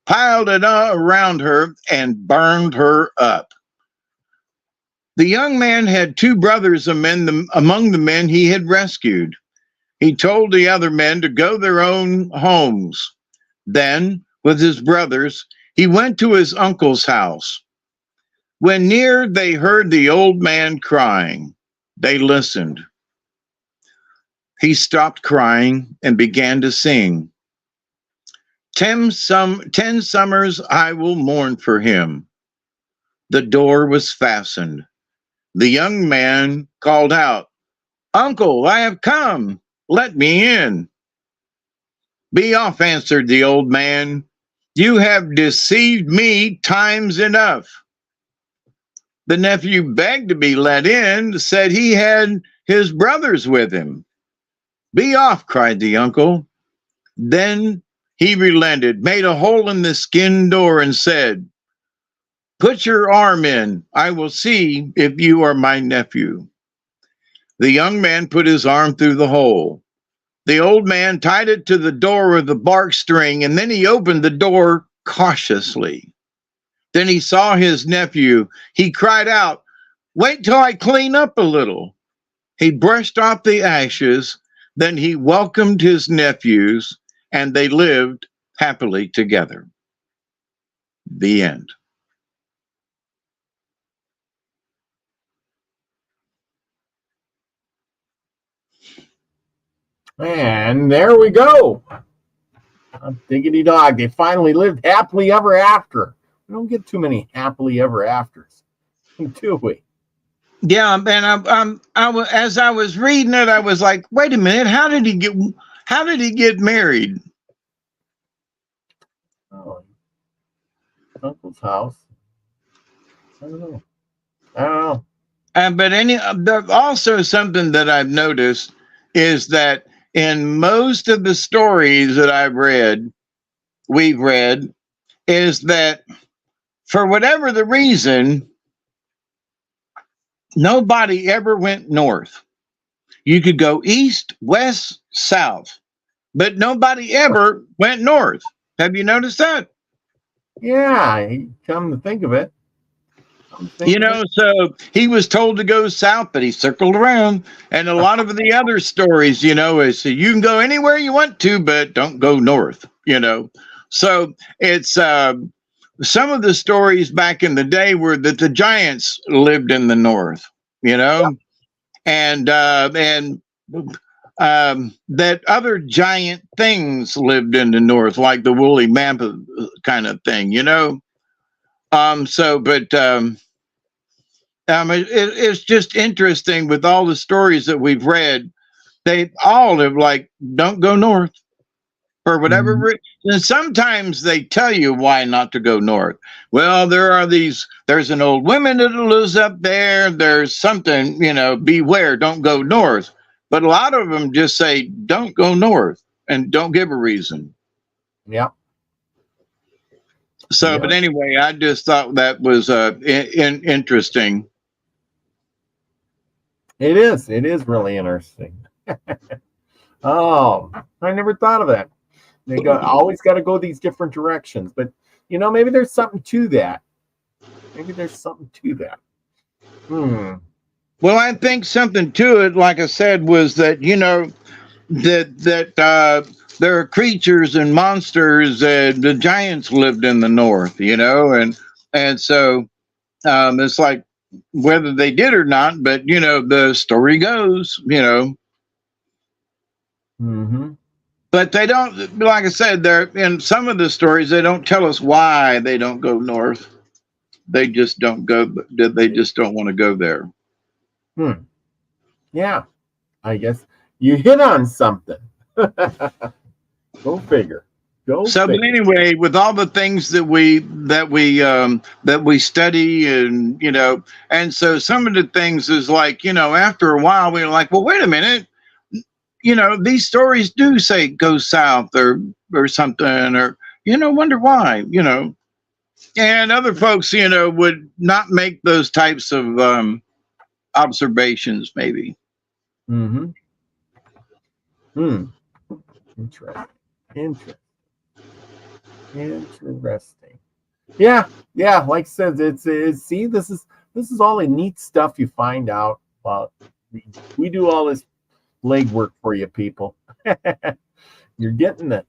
piled it around her, and burned her up. The young man had two brothers among the men he had rescued. He told the other men to go their own homes. Then, with his brothers, he went to his uncle's house. When near, they heard the old man crying. They listened. He stopped crying and began to sing. 10 summers I will mourn for him. The door was fastened. The young man called out, Uncle, I have come. Let me in. Be off, answered the old man. You have deceived me times enough. The nephew begged to be let in, said he had his brothers with him. Be off, cried the uncle. Then he relented, made a hole in the skin door, and said, Put your arm in. I will see if you are my nephew. The young man put his arm through the hole. The old man tied it to the door with a bark string, and then he opened the door cautiously. Then he saw his nephew. He cried out, Wait till I clean up a little. He brushed off the ashes. Then he welcomed his nephews, and they lived happily together. The end. And there we go. Diggity dog. They finally lived happily ever after. We don't get too many happily ever afters, do we? Yeah, and as I was reading it, I was like, wait a minute, how did he get married? Oh, uncle's house. I don't know. But also something that I've noticed is that in most of the stories that we've read, is that for whatever the reason, nobody ever went north. You could go east, west, south, but nobody ever went north. Have you noticed that? Yeah, come to think of it. So he was told to go south, but he circled around. And a lot of the other stories, is you can go anywhere you want to, but don't go north, So it's some of the stories back in the day were that the giants lived in the north, and that other giant things lived in the north, like the woolly mammoth kind of thing, it's just interesting with all the stories that we've read. They all have don't go north for whatever reason. And sometimes they tell you why not to go north. Well, there's an old woman that lives up there. There's something, beware, don't go north. But a lot of them just say, don't go north and don't give a reason. Yeah. So, But anyway, I just thought that was interesting. It is really interesting. Oh, I never thought of that. They always got to go these different directions, but maybe there's something to that. Well, I think something to it, like I said, was that there are creatures and monsters. The giants lived in the north, and so it's like whether they did or not, but the story goes, But they don't, like I said, they're in some of the stories, they don't tell us why they don't go north. They just don't go. They just don't want to go there. Yeah, I guess you hit on something. Go figure. Go So, but figure. anyway, with all the things that we study, and and so some of the things is like, after a while we're like, well, wait a minute, these stories do say go south or something, or wonder why, and other folks, would not make those types of observations, maybe. Mm-hmm. Hmm. Interesting. Interesting. Yeah. Like I said, it's see, this is all the neat stuff you find out. Well, we do all this legwork for you, people. You're getting the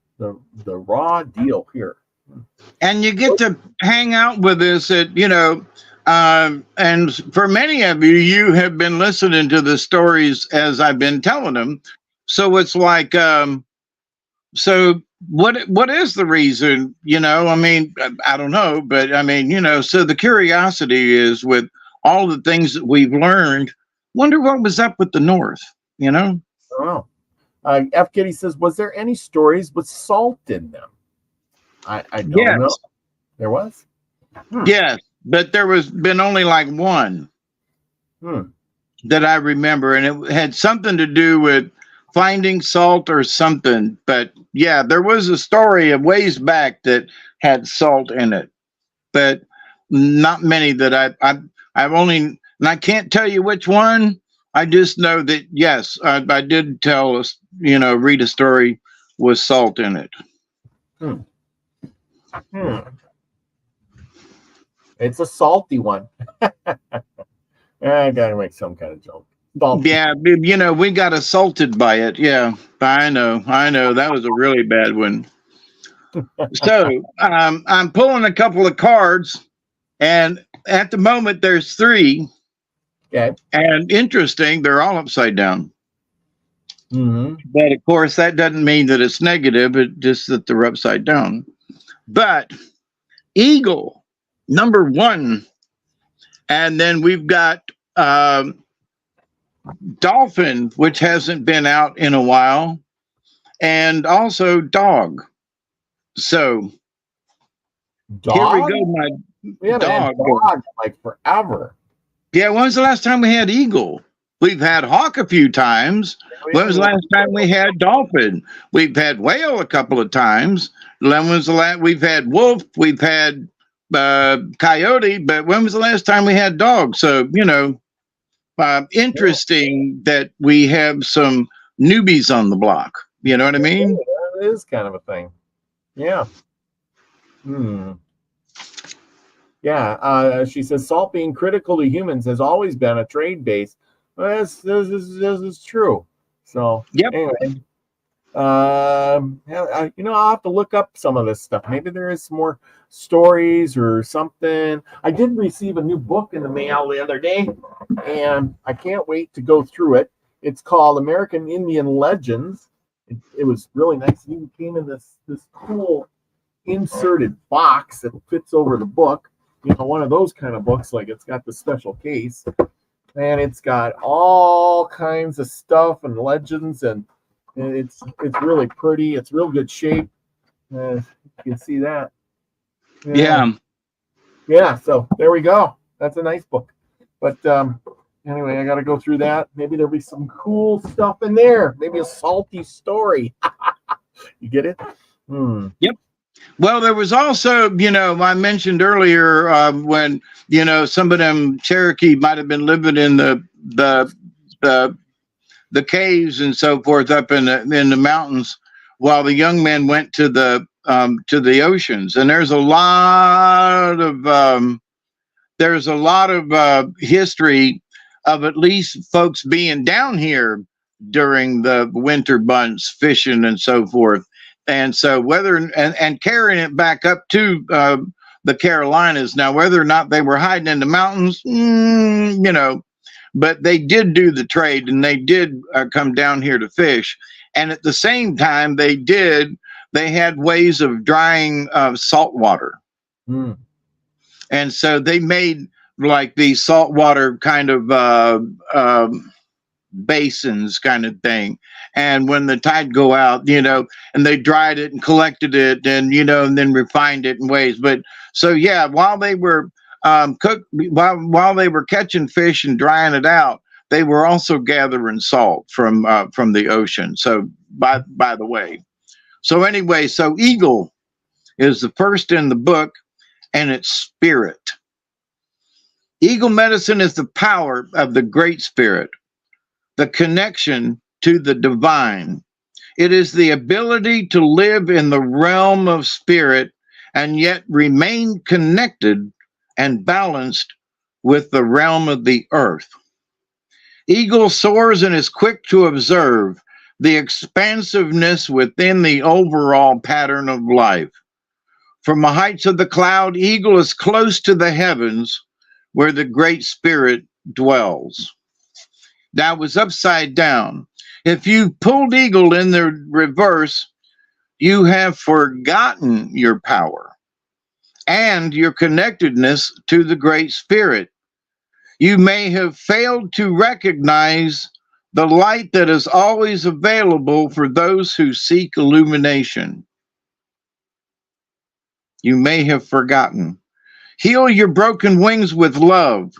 raw deal here. And you get to hang out with us at, and for many of you, you have been listening to the stories as I've been telling them. So it's like, so what is the reason? I mean, I don't know, but I mean, so the curiosity is with all the things that we've learned. Wonder what was up with the North, Oh. F. Kitty says, was there any stories with salt in them? I don't know. There was? Yes, but there was been only like one that I remember, and it had something to do with finding salt or something. But yeah, there was a story a ways back that had salt in it, but not many that I've only, and I can't tell you which one. I just know that yes, I did tell us, read a story with salt in it. It's a salty one. I gotta make some kind of joke. Yeah, we got assaulted by it. Yeah, I know. That was a really bad one. So I'm pulling a couple of cards, and at the moment there's 3. Okay. And interesting, they're all upside down. Mm-hmm. But of course, that doesn't mean that it's negative. It's just that they're upside down. But eagle, number 1. And then we've got dolphin, which hasn't been out in a while. And also dog. So dog? Here we go, my dog. Like forever. Yeah, when was the last time we had eagle? We've had hawk a few times. When was the last time we had dolphin? We've had whale a couple of times. When was the last? We've had wolf. We've had coyote. But when was the last time we had dog? So interesting that we have some newbies on the block. You know what I mean? That is kind of a thing. Yeah. Yeah, she says salt being critical to humans has always been a trade base. Well, this is true. So yep. Anyway, I'll have to look up some of this stuff. Maybe there is some more stories or something. I did receive a new book in the mail the other day, and I can't wait to go through it. It's called American Indian Legends. It was really nice. It even came in this cool inserted box that fits over the book. One of those kind of books, like it's got the special case, and it's got all kinds of stuff and legends, and it's really pretty. It's real good shape. You can see that. Yeah. So there we go. That's a nice book. But anyway, I got to go through that. Maybe there'll be some cool stuff in there. Maybe a salty story. You get it? Yep. Well, there was also, I mentioned earlier when, some of them Cherokee might have been living in the caves and so forth up in the mountains, while the young men went to the oceans. And there's a lot of history of at least folks being down here during the winter months, fishing and so forth. And so and carrying it back up to the Carolinas. Now, whether or not they were hiding in the mountains, but they did do the trade, and they did come down here to fish. And at the same time, they had ways of drying salt water. And so they made like these saltwater kind of basins kind of thing. And when the tide go out, and they dried it and collected it and, and then refined it in ways. But so, yeah, while they were while they were catching fish and drying it out, they were also gathering salt from the ocean. So by the way, so anyway, so eagle is the first in the book, and it's spirit. Eagle medicine is the power of the Great Spirit, the connection to the divine. It is the ability to live in the realm of spirit and yet remain connected and balanced with the realm of the earth. Eagle soars and is quick to observe the expansiveness within the overall pattern of life. From the heights of the cloud, eagle is close to the heavens where the Great Spirit dwells. That was upside down. If you pulled eagle in the reverse, you have forgotten your power and your connectedness to the Great Spirit. You may have failed to recognize the light that is always available for those who seek illumination. You may have forgotten. Heal your broken wings with love.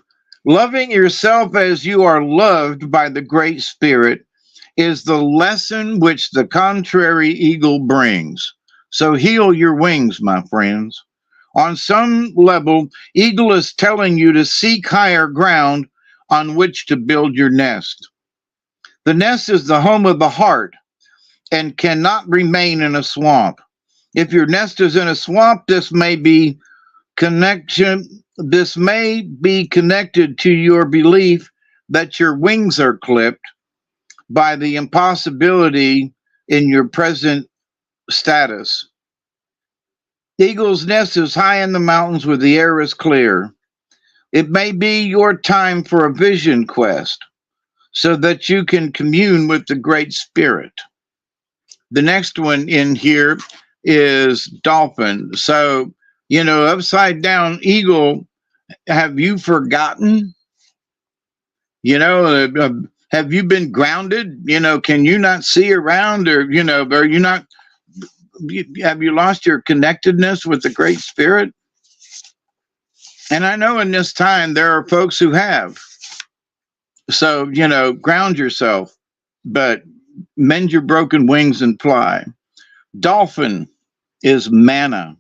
Loving yourself as you are loved by the Great Spirit is the lesson which the contrary eagle brings. So heal your wings, my friends. On some level, eagle is telling you to seek higher ground on which to build your nest. The nest is the home of the heart and cannot remain in a swamp. If your nest is in a swamp, this may be connected to your belief that your wings are clipped by the impossibility in your present status. Eagle's nest is high in the mountains where the air is clear. It may be your time for a vision quest so that you can commune with the Great Spirit. The next one in here is dolphin. So, upside down eagle, have you forgotten? Have you been grounded? Can you not see around, or, are you not, have you lost your connectedness with the Great Spirit? And I know in this time there are folks who have. So, ground yourself, but mend your broken wings and fly. Dolphin is manna.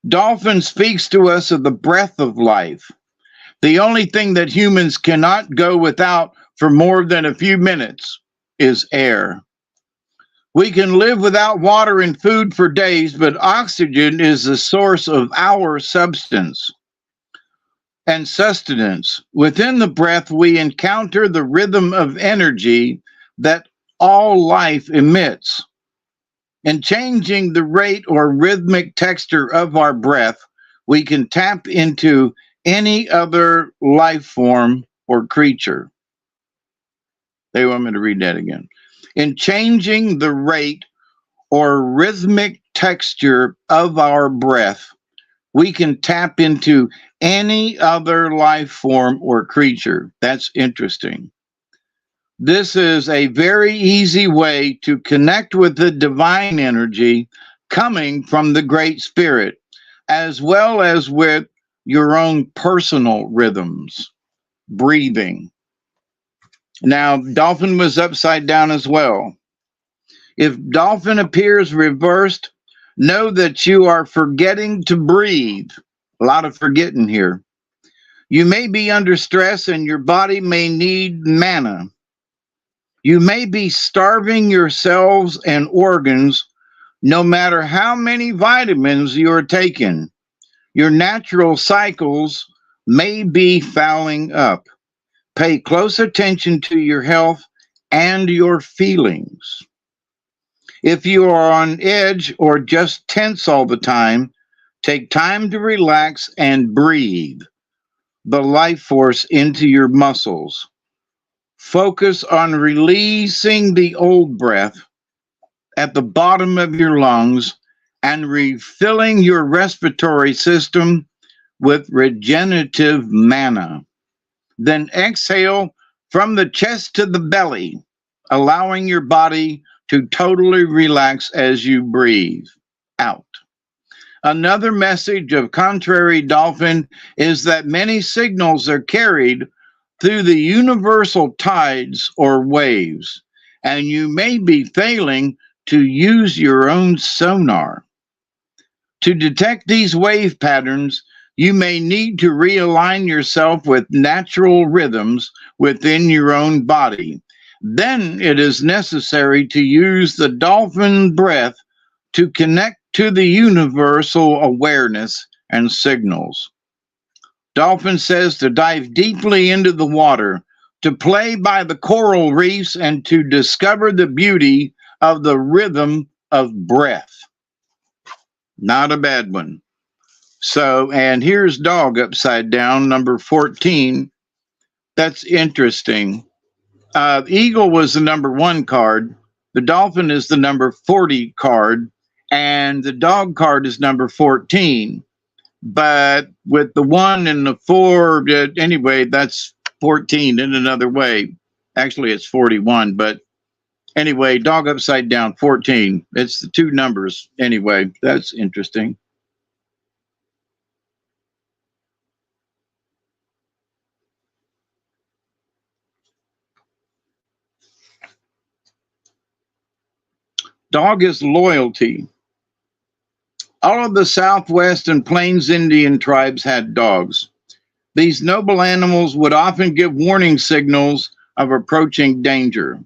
Dolphin speaks to us of the breath of life. The only thing that humans cannot go without for more than a few minutes is air. We can live without water and food for days, but oxygen is the source of our substance and sustenance. Within the breath, we encounter the rhythm of energy that all life emits. In changing the rate or rhythmic texture of our breath, we can tap into any other life form or creature. They want me to read that again. In changing the rate or rhythmic texture of our breath, we can tap into any other life form or creature. That's interesting. This is a very easy way to connect with the divine energy coming from the Great Spirit, as well as with your own personal rhythms, breathing. Now, dolphin was upside down as well. If dolphin appears reversed, know that you are forgetting to breathe. A lot of forgetting here. You may be under stress and your body may need manna. You may be starving your cells and organs no matter how many vitamins you are taking. Your natural cycles may be fouling up. Pay close attention to your health and your feelings. If you are on edge or just tense all the time, take time to relax and breathe the life force into your muscles. Focus on releasing the old breath at the bottom of your lungs and refilling your respiratory system with regenerative manna. Then exhale from the chest to the belly, allowing your body to totally relax as you breathe out. Another message of contrary dolphin is that many signals are carried through the universal tides or waves, and you may be failing to use your own sonar. To detect these wave patterns, you may need to realign yourself with natural rhythms within your own body. Then it is necessary to use the dolphin breath to connect to the universal awareness and signals. Dolphin says to dive deeply into the water, to play by the coral reefs, and to discover the beauty of the rhythm of breath. Not a bad one. So, and here's dog upside down, number 14. That's interesting. Eagle was the number 1 card. The dolphin is the number 40 card. And the dog card is number 14. But with the 1 and the 4, anyway, that's 14 in another way. Actually, it's 41. But anyway, dog upside down, 14. It's the 2 numbers. Anyway, that's interesting. Dog is loyalty. All of the Southwest and Plains Indian tribes had dogs. These noble animals would often give warning signals of approaching danger.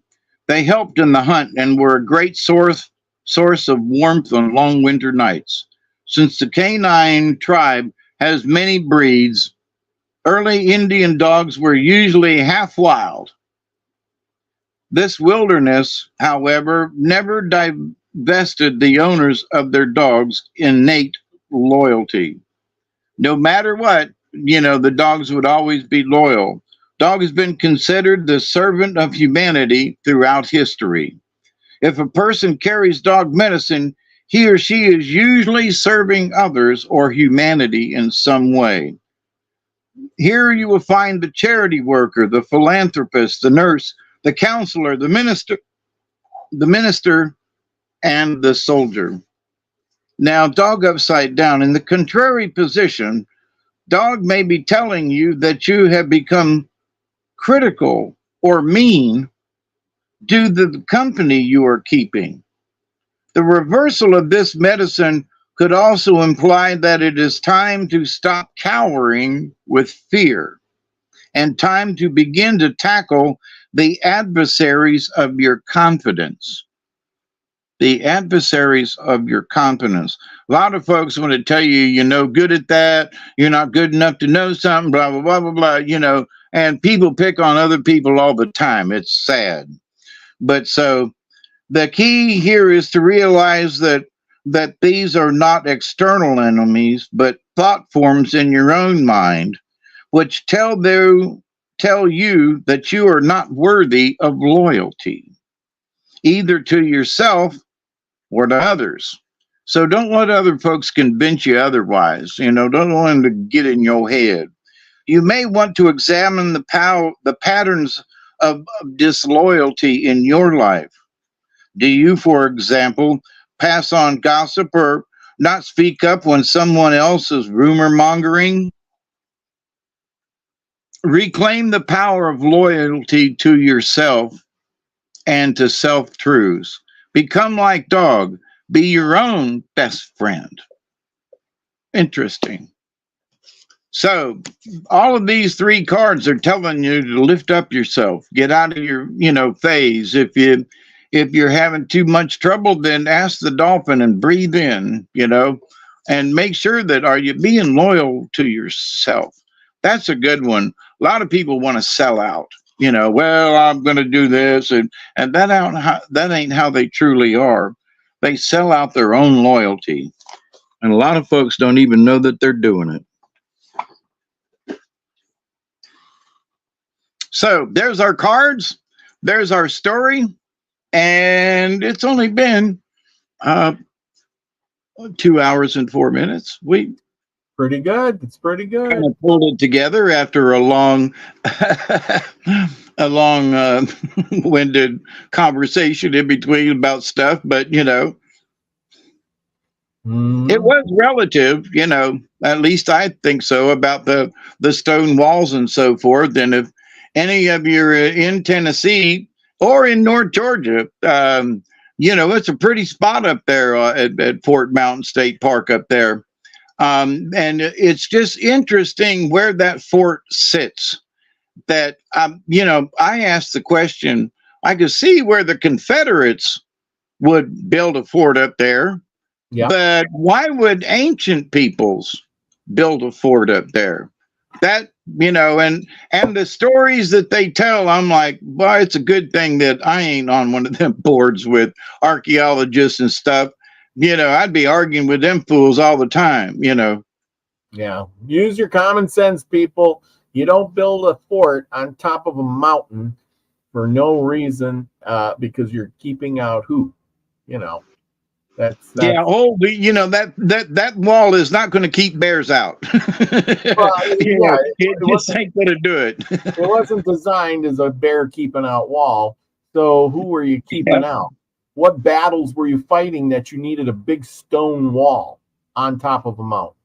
They helped in the hunt and were a great source of warmth on long winter nights. Since the canine tribe has many breeds, early Indian dogs were usually half wild. This wilderness, however, never divested the owners of their dogs' innate loyalty. No matter what, the dogs would always be loyal. Dog has been considered the servant of humanity throughout history. If a person carries dog medicine, he or she is usually serving others or humanity in some way. Here you will find the charity worker, the philanthropist, the nurse, the counselor, the minister, and the soldier. Now, dog upside down. In the contrary position, dog may be telling you that you have become critical or mean due to the company you are keeping. The reversal of this medicine could also imply that it is time to stop cowering with fear and time to begin to tackle the adversaries of your confidence. The adversaries of your confidence. A lot of folks want to tell you, you're no good at that, you're not good enough to know something, blah, blah, blah, blah, blah, and people pick on other people all the time. It's sad. But so the key here is to realize that these are not external enemies, but thought forms in your own mind, which tell you that you are not worthy of loyalty, either to yourself or to others. So don't let other folks convince you otherwise. Don't let them to get in your head. You may want to examine the patterns of disloyalty in your life. Do you, for example, pass on gossip or not speak up when someone else is rumor mongering? Reclaim the power of loyalty to yourself and to self-truths. Become like dog. Be your own best friend. Interesting. So all of these 3 cards are telling you to lift up yourself. Get out of your, phase. If you're having too much trouble, then ask the dolphin and breathe in, and make sure that are you being loyal to yourself? That's a good one. A lot of people want to sell out. Well, I'm going to do this, and that ain't how they truly are. They sell out their own loyalty, and a lot of folks don't even know that they're doing it. So there's our cards. There's our story, and it's only been 2 hours and 4 minutes. Pretty good. It's pretty good. Kind of pulled it together after a long winded conversation in between about stuff, but you know, it was relative, you know, at least I think so, about the stone walls and so forth. And if any of you are in Tennessee or in North Georgia, you know, it's a pretty spot up there at Fort Mountain State Park up there. And it's just interesting where that fort sits. That, you know, I asked the question, I could see where the Confederates would build a fort up there. Yeah. But why would ancient peoples build a fort up there? That, you know, and the stories that they tell, I'm like, well, it's a good thing that I ain't on one of them boards with archaeologists and stuff. You know, I'd be arguing with them fools all the time, you know. Yeah. Use your common sense, people. You don't build a fort on top of a mountain for no reason, because you're keeping out who, you know. That's yeah. Oh, you know, that wall is not going to keep bears out. It just ain't going to do it. It wasn't designed as a bear keeping out wall. So who were you keeping out? What battles were you fighting that you needed a big stone wall on top of a mountain?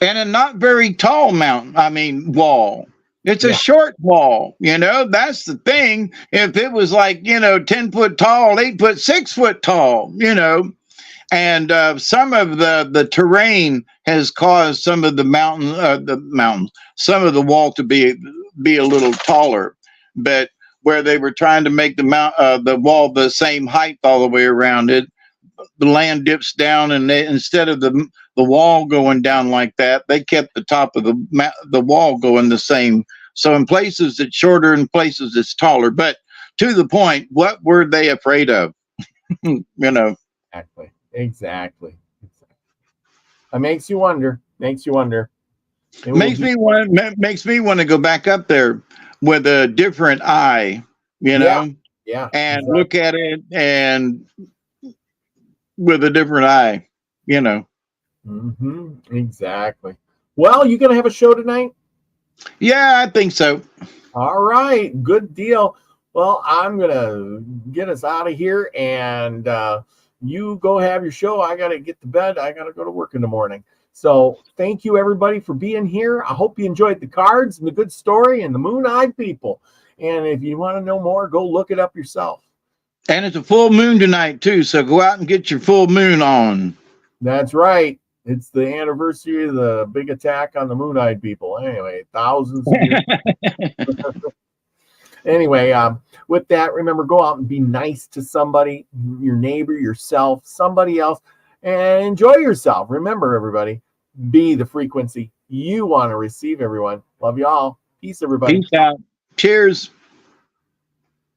And a not very tall wall. It's a short wall, you know, that's the thing. If it was like, you know, 10 foot tall, 8 foot, 6 foot tall, you know, and some of the terrain has caused some of some of the wall to be a little taller, but where they were trying to make the wall the same height all the way around it, the land dips down, and instead of the wall going down like that, they kept the top of the wall going the same. So in places it's shorter, in places it's taller. But to the point, what were they afraid of? You know. Exactly. It makes you wonder. Makes me want to go back up there with a different eye, you know. Yeah. And look at it and with a different eye, you know. Exactly. Well, you gonna have a show tonight? Yeah, I think so. All right, good deal. Well, I'm gonna get us out of here, and you go have your show. I gotta get to bed. I gotta go to work in the morning. So thank you everybody for being here. I hope you enjoyed the cards and the good story and the moon-eyed people. And if you want to know more, go look it up yourself. And it's a full moon tonight too, so go out and get your full moon on. That's right. It's the anniversary of the big attack on the moon-eyed people. Anyway, thousands of years. Anyway, with that, remember, go out and be nice to somebody, your neighbor, yourself, somebody else, and enjoy yourself. Remember, everybody, be the frequency you want to receive, everyone. Love you all. Peace, everybody. Peace out. Cheers.